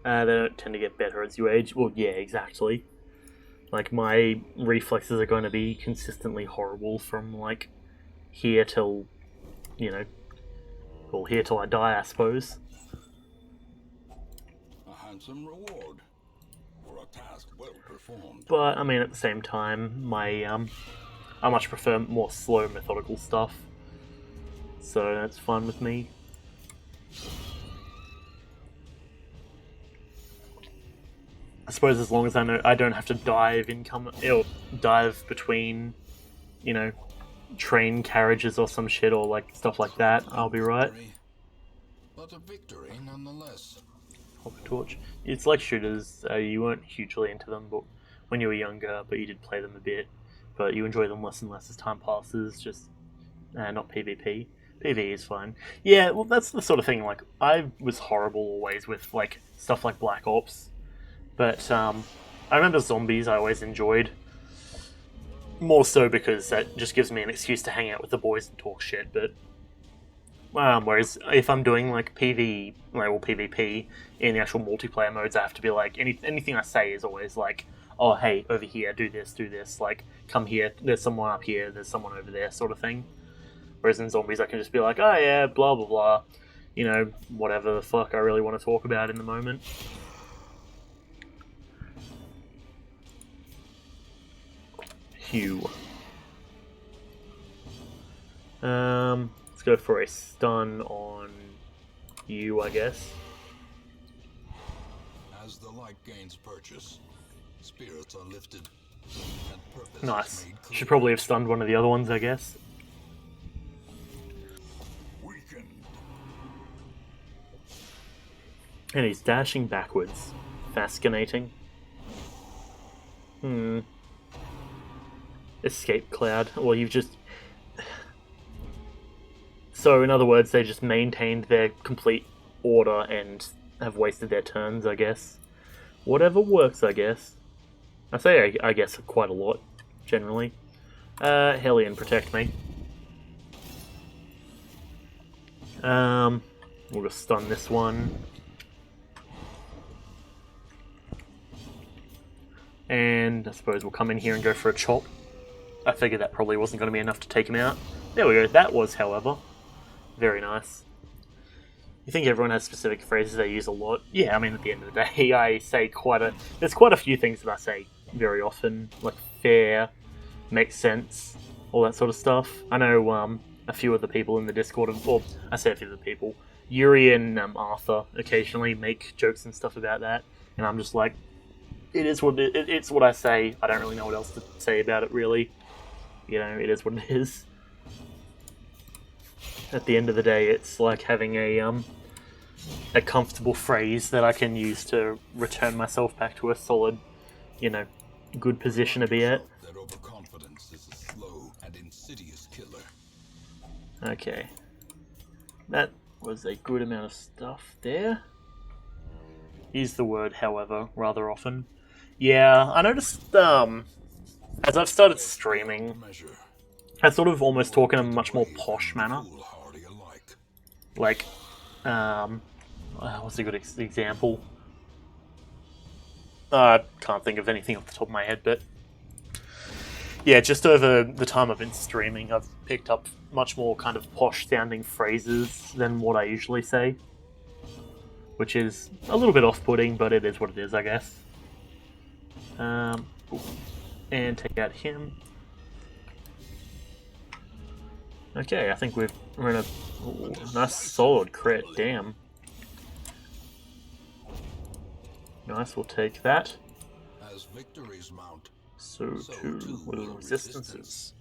They don't tend to get better as you age. Well, yeah, exactly. Like, my reflexes are going to be consistently horrible from, like, here till, you know, well, here till I die, I suppose. A handsome reward for a task well performed. But, I mean, at the same time, I much prefer more slow, methodical stuff. So that's fun with me. I suppose as long as I know I don't have to dive dive between, you know, train carriages or some shit or like stuff like that, I'll be right. But a victory nonetheless. Hopper torch. It's like shooters. You weren't hugely into them, but when you were younger, but you did play them a bit. But you enjoy them less and less as time passes. Just not PvP. PvE is fine. Yeah, well, that's the sort of thing. Like, I was horrible always with like stuff like Black Ops, but I remember zombies. I always enjoyed. More so because that just gives me an excuse to hang out with the boys and talk shit. But whereas if I'm doing like PvP in the actual multiplayer modes, I have to be like anything I say is always like, oh hey, over here, do this, like come here, there's someone up here, there's someone over there, sort of thing. Whereas in zombies, I can just be like, oh yeah, blah blah blah, you know, whatever the fuck I really want to talk about in the moment. Hugh. Let's go for a stun on you, I guess. As the light gains purchase, spirits are lifted and purpose Nice. is made clear. Should probably have stunned one of the other ones, I guess. Weakened. And he's dashing backwards. Fascinating. Escape cloud. Well, you've just... So, in other words, they just maintained their complete order and have wasted their turns, I guess. Whatever works, I guess. I say I guess quite a lot, generally. Hellion, protect me. We'll just stun this one. And I suppose we'll come in here and go for a chop. I figured that probably wasn't going to be enough to take him out. There we go, that was, however. Very nice. You think everyone has specific phrases they use a lot? Yeah, I mean, at the end of the day, I say there's quite a few things that I say very often, like fair, makes sense, all that sort of stuff. I know a few of the people in the Discord, I say a few of the people, Yuri and Arthur occasionally make jokes and stuff about that, and I'm just like, it's what I say. I don't really know what else to say about it, really. You know, it is what it is. At the end of the day, it's like having a comfortable phrase that I can use to return myself back to a solid, you know, good position to be at. That overconfidence is a slow and insidious killer. Okay. That was a good amount of stuff there. Use the word, however, rather often. Yeah, I noticed, as I've started streaming, I sort of almost talk in a much more posh manner. Like, what's a good example? I can't think of anything off the top of my head, but yeah, just over the time I've been streaming, I've picked up much more kind of posh-sounding phrases than what I usually say, which is a little bit off-putting, but it is what it is, I guess. And take out him. Okay, I think we're in a nice solid crit, damn. Nice, we'll take that. As victories mount, So too will resistances.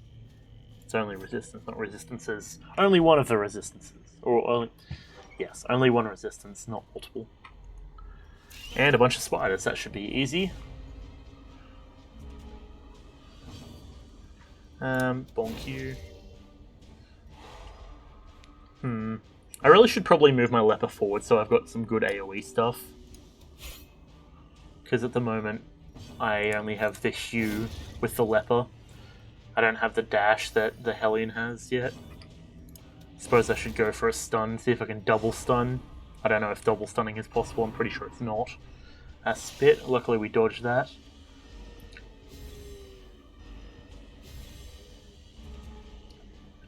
It's only resistance, not resistances. Only one of the resistances. Yes, only one resistance, not multiple. And a bunch of spiders, that should be easy. Bonk you. I really should probably move my leper forward so I've got some good AoE stuff. Because at the moment, I only have the Hue with the leper. I don't have the dash that the Hellion has yet. Suppose I should go for a stun, see if I can double stun. I don't know if double stunning is possible, I'm pretty sure it's not. A spit, luckily we dodged that.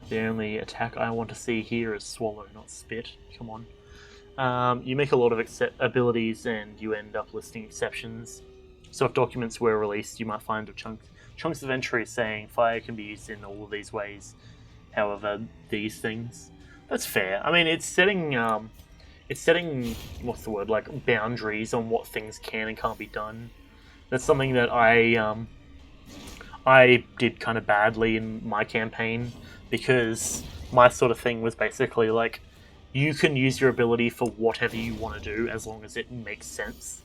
The only attack I want to see here is swallow, not spit. Come on. You make a lot of abilities and you end up listing exceptions. So if documents were released, you might find chunks of entry saying fire can be used in all of these ways. However, these things. That's fair. I mean, it's setting what's the word, like boundaries on what things can and can't be done. That's something that I did kind of badly in my campaign, because my sort of thing was basically like, you can use your ability for whatever you want to do as long as it makes sense.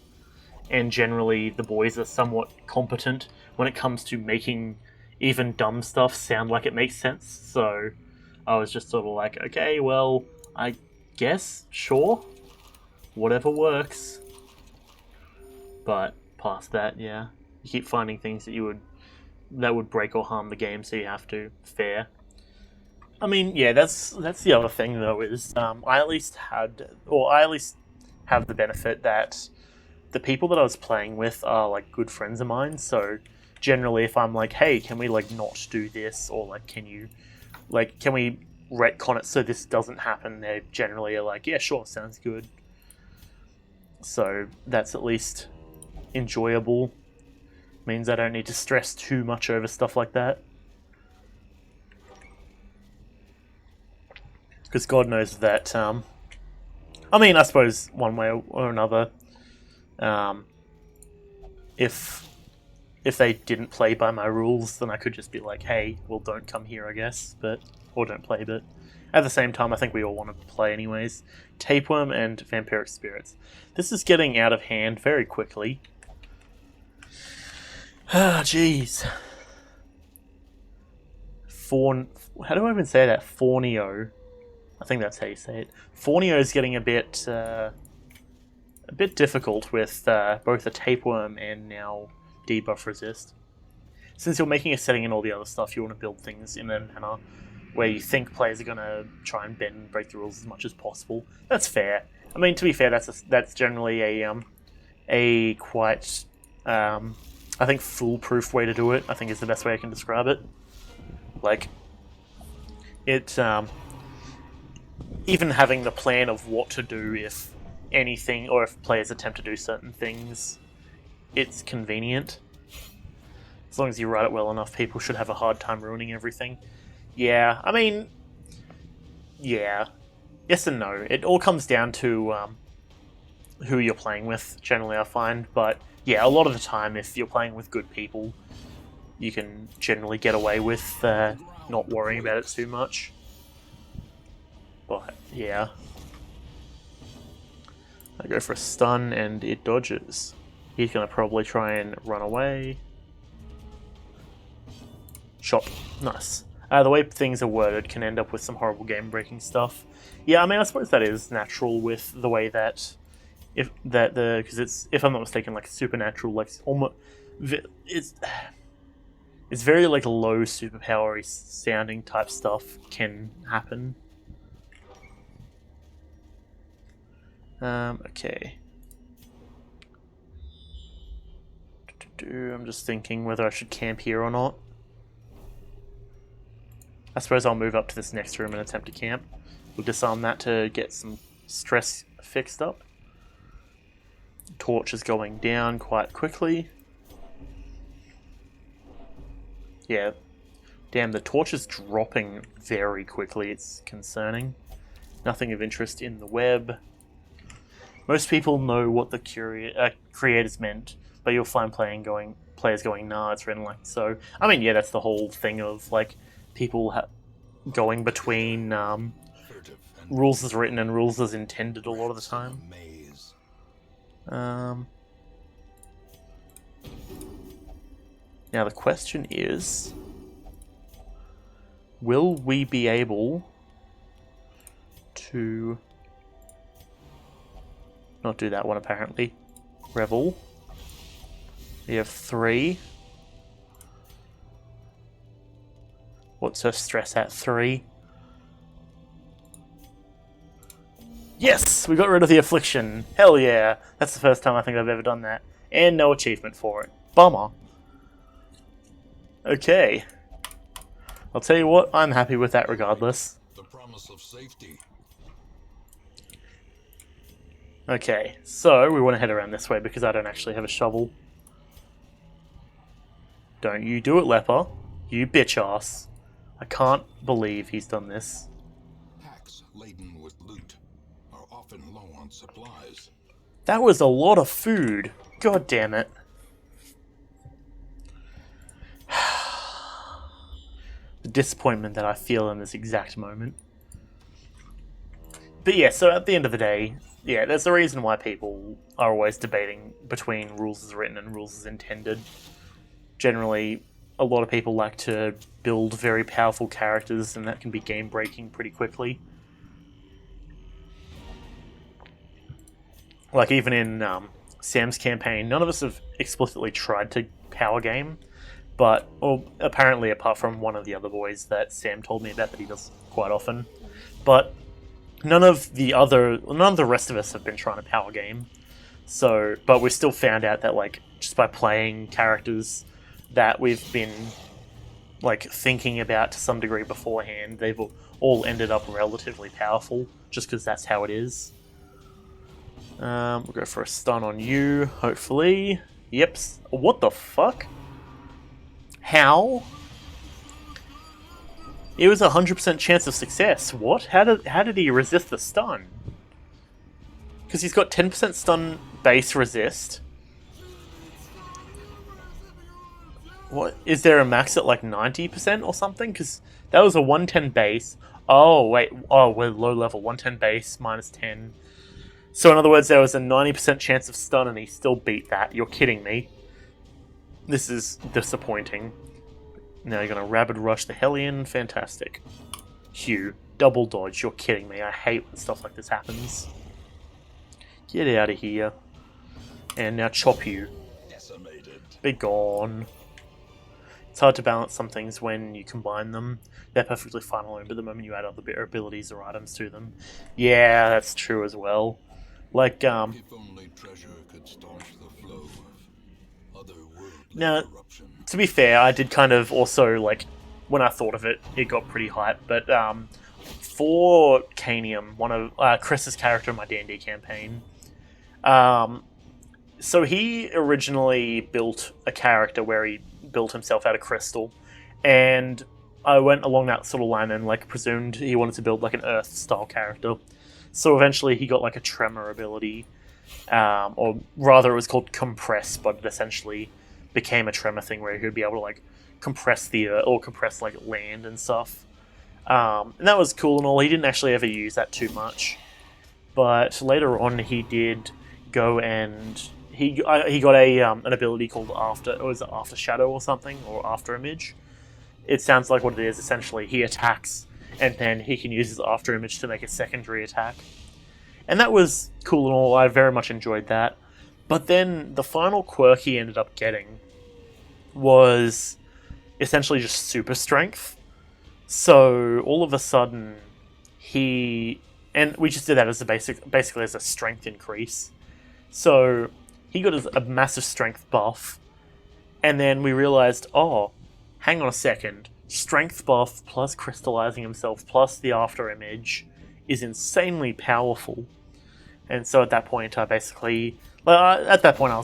And generally the boys are somewhat competent when it comes to making even dumb stuff sound like it makes sense. So I was just sort of like, okay, well, I guess, sure, whatever works. But past that, yeah, you keep finding things that would break or harm the game, so you have to. Fair. I mean, yeah, that's the other thing though, is I at least have the benefit that the people that I was playing with are like good friends of mine. So generally, if I'm like, hey, can we like not do this, or like, can we retcon it so this doesn't happen? They generally are like, yeah, sure, sounds good. So that's at least enjoyable. Means I don't need to stress too much over stuff like that. Because God knows that, I mean, I suppose one way or another, if they didn't play by my rules, then I could just be like, hey, well, don't come here, I guess, or don't play, but at the same time, I think we all want to play anyways. Tapeworm and Vampiric Spirits. This is getting out of hand very quickly. Ah, jeez. How do I even say that? Fornio. I think that's how you say it. Fornio is getting a bit difficult with both a tapeworm and now debuff resist. Since you're making a setting and all the other stuff, you want to build things in a manner where you think players are going to try and bend and break the rules as much as possible. That's fair. I mean, to be fair, that's generally a quite I think foolproof way to do it. I think is the best way I can describe it. Like it. Even having the plan of what to do if anything, or if players attempt to do certain things, it's convenient. As long as you write it well enough, people should have a hard time ruining everything. Yeah, I mean, yeah. Yes and no. It all comes down to who you're playing with, generally, I find. But yeah, a lot of the time, if you're playing with good people, you can generally get away with not worrying about it too much. But yeah. I go for a stun and it dodges. He's going to probably try and run away. Shot. Nice. The way things are worded can end up with some horrible game-breaking stuff. Yeah, I mean, I suppose that is natural with the way that because it's, if I'm not mistaken, like supernatural, like almost it's very like low superpowery sounding type stuff can happen. Okay. I'm just thinking whether I should camp here or not. I suppose I'll move up to this next room and attempt to camp. We'll disarm that to get some stress fixed up. Torch is going down quite quickly. Yeah. Damn, the torch is dropping very quickly. It's concerning. Nothing of interest in the web. Most people know what the creators meant, but you'll find players going, nah, it's written like so. I mean, yeah, that's the whole thing of like people going between rules as written and rules as intended a lot of the time. Now the question is, will we be able to not do that one apparently? Revel. We have 3. What's her stress at 3? Yes! We got rid of the affliction. Hell yeah. That's the first time I think I've ever done that. And no achievement for it. Bummer. Okay. I'll tell you what, I'm happy with that regardless. The promise of safety. Okay, so we want to head around this way because I don't actually have a shovel. Don't you do it, leper. You bitch ass. I can't believe he's done this. Packs laden with loot are often low on supplies. That was a lot of food. God damn it. The disappointment that I feel in this exact moment. But yeah, so at the end of the day, yeah, there's a reason why people are always debating between rules as written and rules as intended. Generally, a lot of people like to build very powerful characters, and that can be game-breaking pretty quickly. Like, even in Sam's campaign, none of us have explicitly tried to power game, but apparently apart from one of the other boys that Sam told me about that he does quite often. But none of the rest of us have been trying to power game. So, but we still found out that, like, just by playing characters that we've been, like, thinking about to some degree beforehand, they've all ended up relatively powerful, just because that's how it is. We'll go for a stun on you, hopefully. Yep. What the fuck? How? It was a 100% chance of success. What? How did he resist the stun? Because he's got 10% stun base resist. What? Is there a max at like 90% or something? Because that was a 110 base. Oh, wait. Oh, we're low level. 110 base, minus 10. So in other words, there was a 90% chance of stun and he still beat that. You're kidding me. This is disappointing. Now you're going to Rabid Rush the Hellion. Fantastic. Hugh. Double dodge. You're kidding me. I hate when stuff like this happens. Get out of here. And now chop you. Decimated. Be gone. It's hard to balance some things when you combine them. They're perfectly fine alone, but the moment you add other abilities or items to them. Yeah, that's true as well. Like, If only treasure could staunch the flow of otherworldly now, corruption. to be fair, I did kind of also, like, when I thought of it, it got pretty hype. But for Canium, one of Chris's character in my D&D campaign, so he originally built a character where he built himself out of crystal, and I went along that sort of line and, like, presumed he wanted to build, like, an Earth-style character. So eventually he got, like, a tremor ability, or rather it was called compress, but it essentially became a tremor thing where he would be able to, like, compress the Earth, or compress, like, land and stuff. And that was cool and all. He didn't actually ever use that too much. But later on he did go and he got an ability called After Shadow or something, or After Image. It sounds like what it is. Essentially, he attacks, and then he can use his After Image to make a secondary attack. And that was cool and all. I very much enjoyed that. But then the final quirk he ended up getting was essentially just super strength. So all of a sudden, and we just did that as basically as a strength increase. So he got a massive strength buff, and then we realized, oh, hang on a second, strength buff plus crystallizing himself plus the After Image is insanely powerful. And so at that point, I was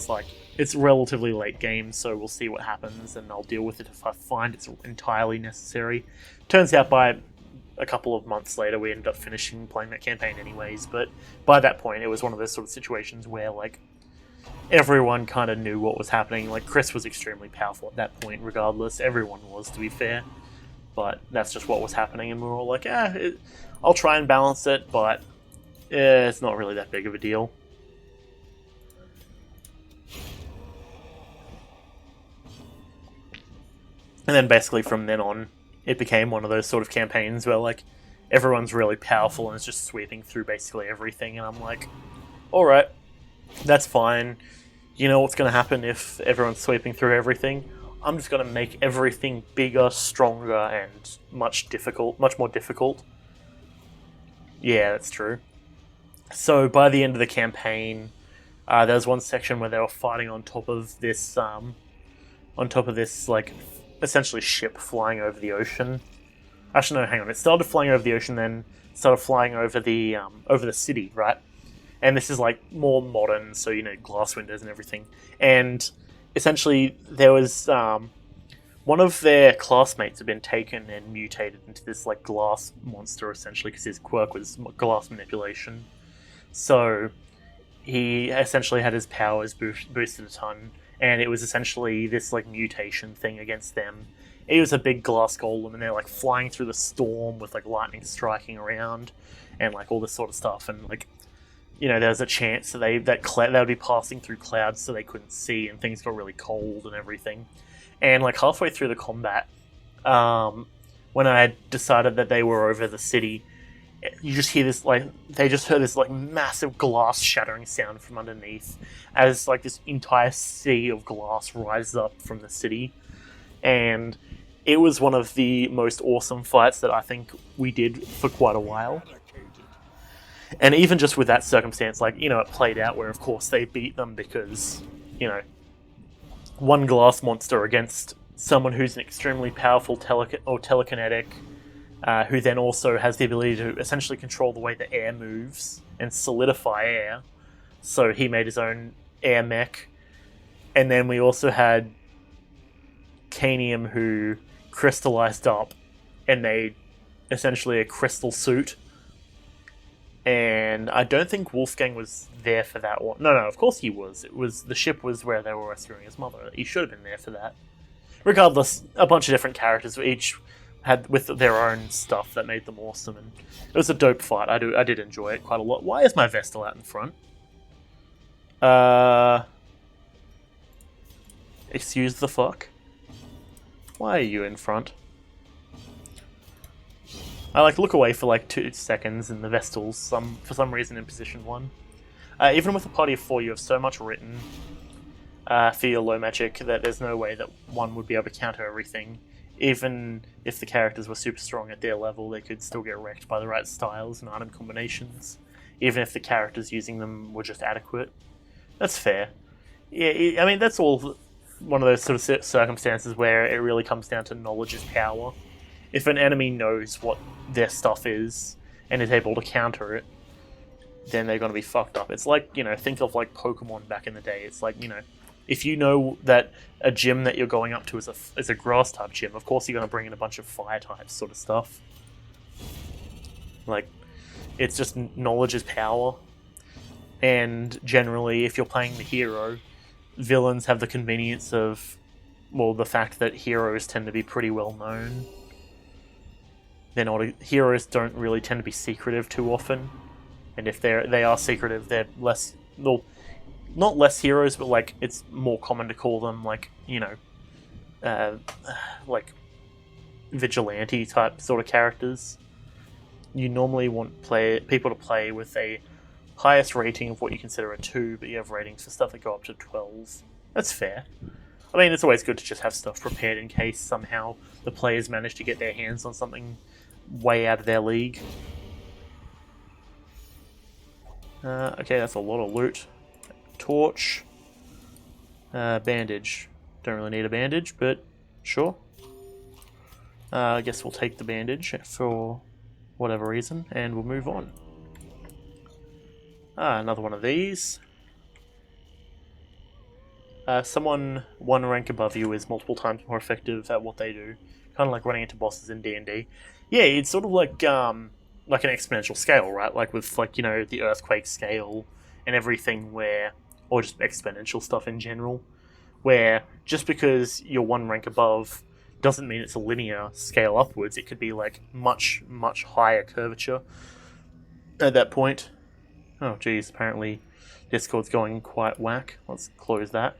like, it's relatively late game, so we'll see what happens, and I'll deal with it if I find it's entirely necessary. Turns out by a couple of months later, we ended up finishing playing that campaign anyways, but by that point, it was one of those sort of situations where, like, everyone kind of knew what was happening. Like, Chris was extremely powerful at that point, regardless. Everyone was, to be fair. But that's just what was happening, and we were all like, I'll try and balance it, but it's not really that big of a deal. And then basically from then on, it became one of those sort of campaigns where, like, everyone's really powerful and it's just sweeping through basically everything, and I'm like, alright, that's fine. You know what's going to happen if everyone's sweeping through everything? I'm just going to make everything bigger, stronger, and much more difficult. Yeah, that's true. So by the end of the campaign, there was one section where they were fighting on top of this, like essentially ship flying over the ocean. Actually, no, hang on. It started flying over the ocean, then started flying over the city, right? And this is like more modern, so glass windows and everything. And essentially, there was one of their classmates had been taken and mutated into this like glass monster, essentially, because his quirk was glass manipulation. So he essentially had his powers boosted a ton, and it was essentially this like mutation thing against them. He was a big glass golem, and they're like flying through the storm with like lightning striking around, and like all this sort of stuff. And like, there's a chance that they would be passing through clouds, so they couldn't see, and things got really cold and everything. And like halfway through the combat, when I had decided that they were over the city, you just hear this they just heard this like massive glass shattering sound from underneath, as like this entire sea of glass rises up from the city. And it was one of the most awesome fights that I think we did for quite a while. And even just with that circumstance, it played out where, of course, they beat them because, one glass monster against someone who's an extremely powerful telekinetic, who then also has the ability to essentially control the way the air moves and solidify air. So he made his own air mech. And then we also had Canium, who crystallized up and made essentially a crystal suit. And I don't think Wolfgang was there for that one. No, of course he was. The ship was where they were rescuing his mother. He should have been there for that. Regardless, a bunch of different characters each had with their own stuff that made them awesome, and it was a dope fight. I did enjoy it quite a lot. Why is my Vestal out in front? Excuse the fuck? Why are you in front? I look away for 2 seconds, and the Vestal's for some reason in position 1. Even with a party of 4, you have so much written for your low magic that there's no way that one would be able to counter everything. Even if the characters were super strong at their level, they could still get wrecked by the right styles and item combinations, even if the characters using them were just adequate. That's fair. Yeah, I mean, that's all one of those sort of circumstances where it really comes down to knowledge is power. If an enemy knows what their stuff is and is able to counter it, then they're going to be fucked up. It's like, think of Pokemon back in the day. It's like, if you know that a gym that you're going up to is a grass type gym, of course you're going to bring in a bunch of fire types sort of stuff. It's just knowledge is power. And generally, if you're playing the hero, villains have the convenience of, the fact that heroes tend to be pretty well known. Heroes don't really tend to be secretive too often. And if they are secretive, they're less... Well, not less heroes, but it's more common to call them vigilante type sort of characters. You normally want people to play with a highest rating of what you consider a 2, but you have ratings for stuff that go up to 12. That's fair. I mean, it's always good to just have stuff prepared in case somehow the players manage to get their hands on something way out of their league. Okay, that's a lot of loot. Torch. Bandage. Don't really need a bandage, but sure. I guess we'll take the bandage for whatever reason, and we'll move on. Another one of these. Someone one rank above you is multiple times more effective at what they do. Kind of like running into bosses in D&D. Yeah, it's sort of like an exponential scale, right? With the earthquake scale and everything or just exponential stuff in general, where just because you're one rank above doesn't mean it's a linear scale upwards. It could be much, much higher curvature at that point. Oh geez, apparently Discord's going quite whack. Let's close that.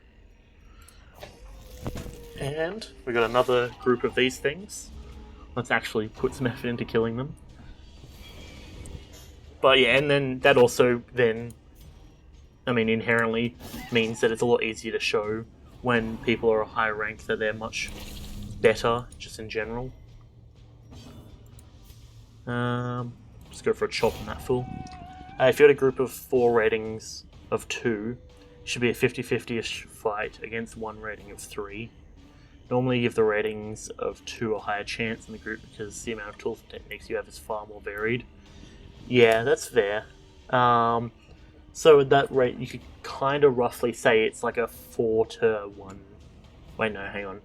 And we got another group of these things. Let's actually put some effort into killing them. But yeah, and then that also inherently means that it's a lot easier to show when people are a high rank that they're much better, just in general. Just go for a chop on that fool. If you had a group of 4 ratings of 2, it should be a 50-50-ish fight against 1 rating of 3. Normally you give the ratings of 2 a higher chance in the group because the amount of tools and techniques you have is far more varied. Yeah, that's fair. So at that rate, you could kind of roughly say it's like a 4 to 1. Wait, no, hang on.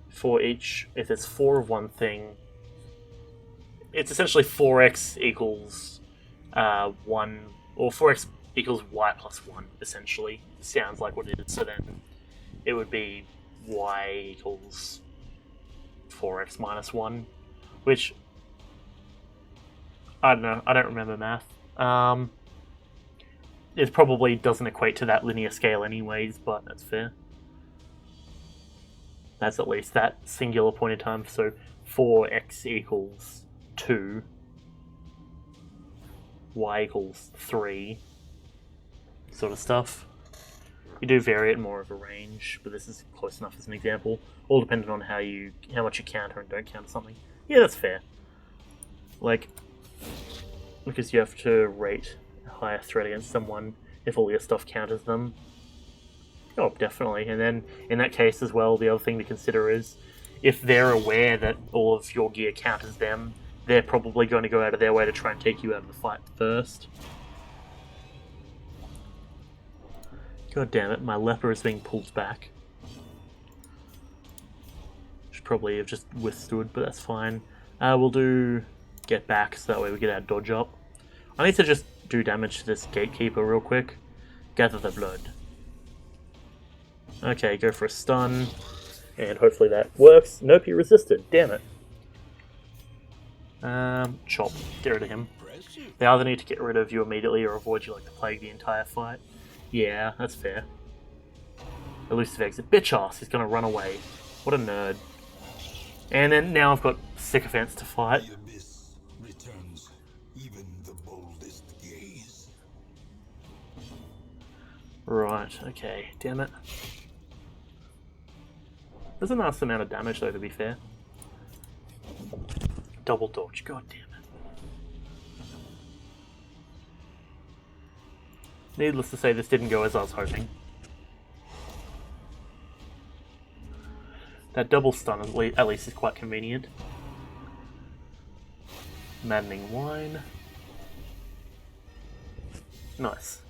For each, if there's 4 of one thing, it's essentially 4x equals 1, or 4x equals y plus 1, essentially. Sounds like what it is. So then it would be y equals 4x minus 1, which, I don't know, I don't remember math. It probably doesn't equate to that linear scale anyways, but that's fair. That's at least that singular point in time, so 4x equals 2, y equals 3, sort of stuff. You do vary it more of a range, but this is close enough as an example. All dependent on how much you counter and don't counter something. Yeah, that's fair. Like, because you have to rate a higher threat against someone if all your stuff counters them. Oh, definitely. And then, in that case as well, the other thing to consider is, if they're aware that all of your gear counters them, they're probably going to go out of their way to try and take you out of the fight first. God damn it, my leper is being pulled back. Should probably have just withstood, but that's fine. We'll do get back, so that way we get our dodge up. I need to just do damage to this gatekeeper real quick. Gather the blood. Okay, go for a stun, and hopefully that works. Nope, he resisted. Damn it. Chop. Get rid of him. They either need to get rid of you immediately or avoid you like the plague the entire fight. Yeah, that's fair. Elusive exit. Bitch ass, he's gonna run away. What a nerd. And then now I've got sycophants to fight. The abyss returns even the boldest gaze. Right, okay. Damn it. There's a nice amount of damage though, to be fair. Double dodge, god damn it. Needless to say, this didn't go as I was hoping. That double stun at least is quite convenient. Maddening wine. Nice.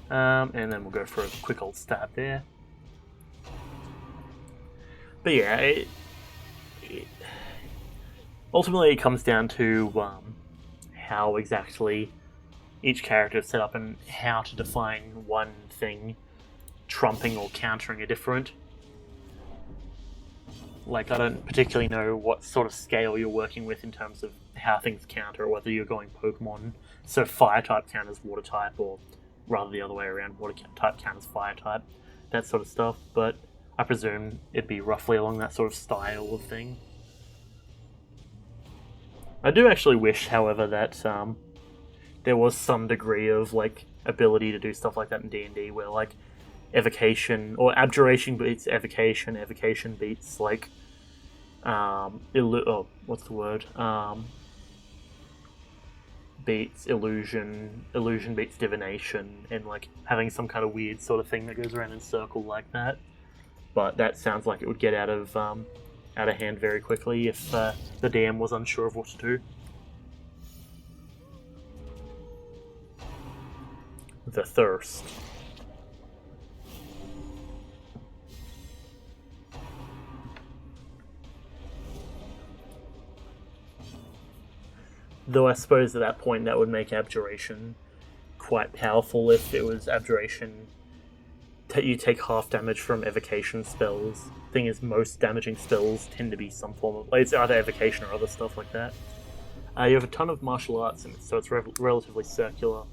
And then we'll go for a quick old stab there. But yeah, ultimately it comes down to how exactly each character is set up and how to define one thing trumping or countering a different. Like, I don't particularly know what sort of scale you're working with in terms of how things counter, or whether you're going Pokemon, so fire type counters water type, or rather the other way around, water type counters fire type, that sort of stuff, but I presume it'd be roughly along that sort of style of thing. I do actually wish, however, that there was some degree of like ability to do stuff like that in D&D, where like evocation or abjuration beats evocation, evocation beats like what's the word? Beats illusion, illusion beats divination, and like having some kind of weird sort of thing that goes around in circle like that. But that sounds like it would get out of hand very quickly if the DM was unsure of what to do. The thirst. Though I suppose at that point that would make abjuration quite powerful if it was abjuration. You take half damage from evocation spells. Thing is, most damaging spells tend to be some form of... It's either evocation or other stuff like that. You have a ton of martial arts, so it's relatively circular.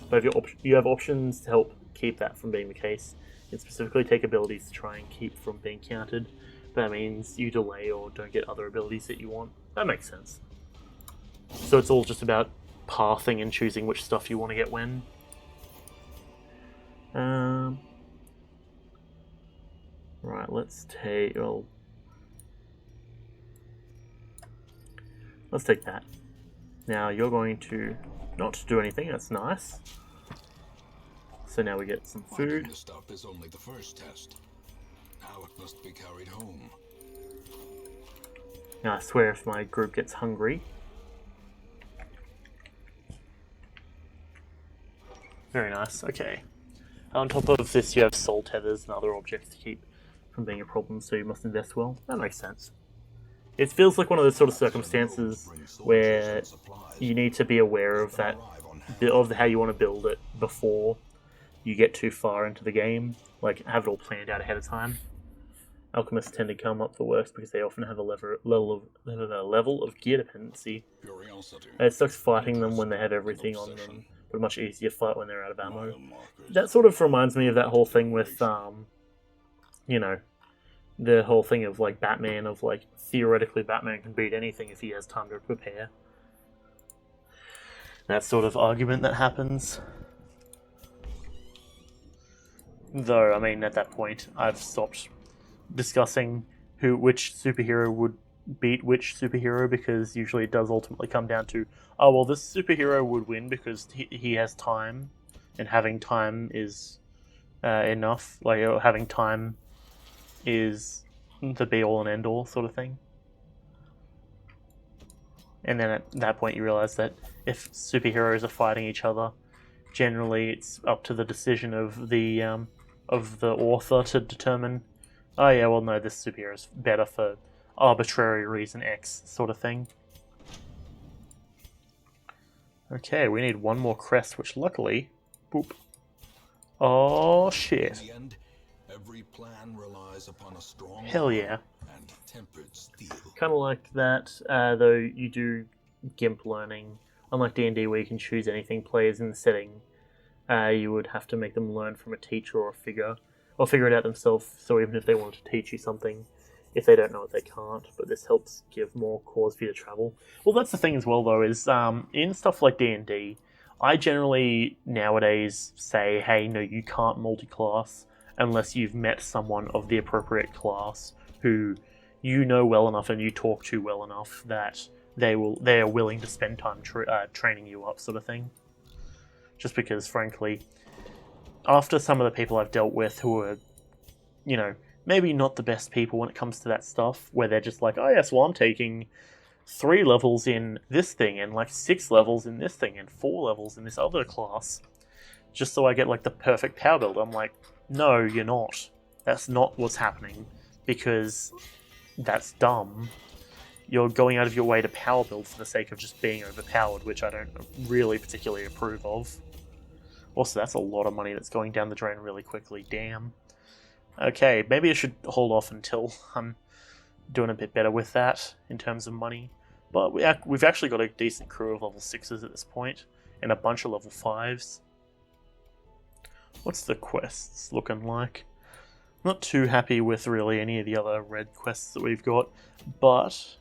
But if you have options to help keep that from being the case. You can specifically take abilities to try and keep from being countered. That means you delay or don't get other abilities that you want. That makes sense. So it's all just about pathing and choosing which stuff you want to get when. Right, let's take... Let's take that. Now you're going to not do anything, that's nice. So now we get some food. The stuff is only the first test. Now it must be carried home. Now I swear if my group gets hungry. Very nice, okay. On top of this you have soul tethers and other objects to keep from being a problem, so you must invest well. That makes sense. It feels like one of those sort of circumstances where you need to be aware of that, of how you want to build it before you get too far into the game. Like, have it all planned out ahead of time. Alchemists tend to come up the worst because they often have a level of gear dependency. It sucks fighting them when they have everything on them, but a much easier fight when they're out of ammo. That sort of reminds me of that whole thing with, you know, the whole thing of, like, Batman, of, like, theoretically Batman can beat anything if he has time to prepare. That sort of argument that happens. Though, I mean, at that point, I've stopped discussing which superhero would beat which superhero, because usually it does ultimately come down to, oh, well, this superhero would win because he has time, and having time is enough. Like, having time is the be-all and end-all sort of thing. And then at that point you realize that if superheroes are fighting each other, generally it's up to the decision of the author to determine, oh yeah, well no, this superhero is better for arbitrary reason X sort of thing. Okay, we need one more crest, which luckily, boop. Oh shit. In the end, every plan relies upon a strong Hell yeah. and tempered steel. Kind of like that, though you do GIMP learning. Unlike D&D where you can choose anything, players in the setting, you would have to make them learn from a teacher or a figure, or figure it out themselves, so even if they wanted to teach you something, if they don't know it, they can't, but this helps give more cause for you to travel. Well, that's the thing as well, though, is in stuff like D&D, I generally nowadays say, hey, no, you can't multi-class unless you've met someone of the appropriate class who you know well enough and you talk to well enough that they are willing to spend time training you up, sort of thing. Just because, frankly, after some of the people I've dealt with who are, you know, maybe not the best people when it comes to that stuff, where they're just like, oh yes, well I'm taking 3 levels in this thing, and like 6 levels in this thing, and 4 levels in this other class, just so I get like the perfect power build. I'm like, no, you're not. That's not what's happening, because that's dumb. You're going out of your way to power build for the sake of just being overpowered, which I don't really particularly approve of. Also, that's a lot of money that's going down the drain really quickly, damn. Okay, maybe I should hold off until I'm doing a bit better with that in terms of money. But we've actually got a decent crew of level 6s at this point, and a bunch of level 5s. What's the quests looking like? Not too happy with really any of the other red quests that we've got, but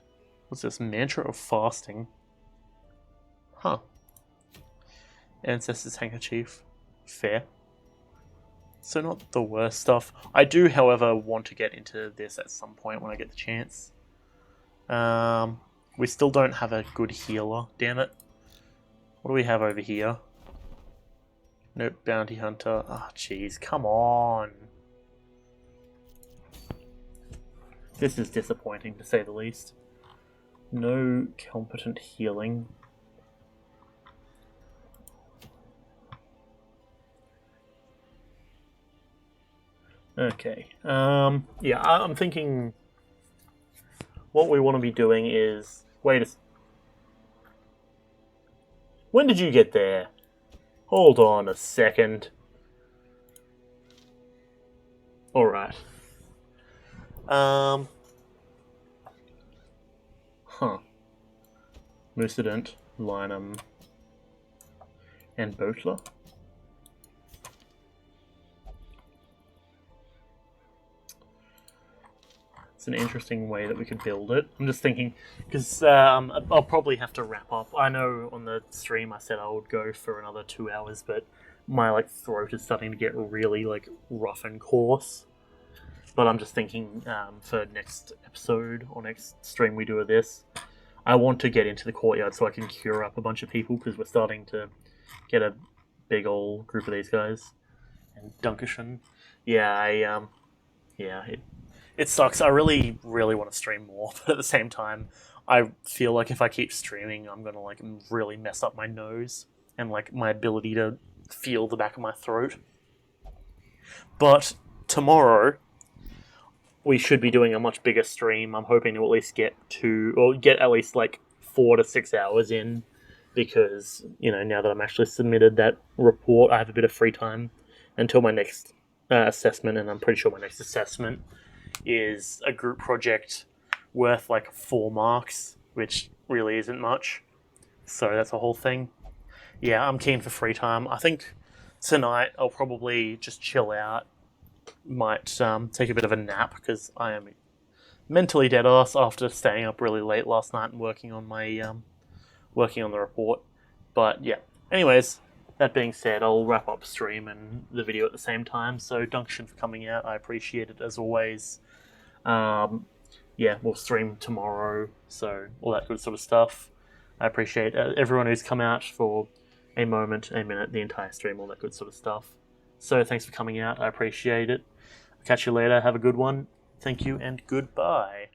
what's this? Mantra of Fasting. Huh. Ancestor's Handkerchief. Fair. So not the worst stuff. I do, however, want to get into this at some point when I get the chance. We still don't have a good healer, damn it. What do we have over here? Nope, Bounty Hunter. Ah, oh, jeez, come on. This is disappointing, to say the least. No competent healing. Okay, yeah, I'm thinking what we want to be doing is... When did you get there? Hold on a second. Alright. Huh. Mucident, Linum, and Botler. It's an interesting way that we could build it. I'm just thinking, because I'll probably have to wrap up. I know on the stream I said I would go for another 2 hours, but my throat is starting to get really rough and coarse. But I'm just thinking for next episode or next stream we do of this, I want to get into the courtyard so I can cure up a bunch of people because we're starting to get a big old group of these guys. And Dunkishan, yeah, yeah, it sucks. I really, really want to stream more, but at the same time, I feel like if I keep streaming, I'm gonna like really mess up my nose and like my ability to feel the back of my throat. But tomorrow we should be doing a much bigger stream. I'm hoping to at least get at least like 4 to 6 hours in, because now that I'm actually submitted that report, I have a bit of free time until my next assessment, and I'm pretty sure my next assessment is a group project worth like 4 marks, which really isn't much. So that's a whole thing. Yeah, I'm keen for free time. I think tonight I'll probably just chill out. Might take a bit of a nap because I am mentally dead ass after staying up really late last night and working on the report. But yeah. Anyways, that being said, I'll wrap up stream and the video at the same time. So Dunction for coming out. I appreciate it as always. Yeah, we'll stream tomorrow. So all that good sort of stuff. I appreciate everyone who's come out for a moment, a minute, the entire stream, all that good sort of stuff. So thanks for coming out. I appreciate it. Catch you later. Have a good one. Thank you and goodbye.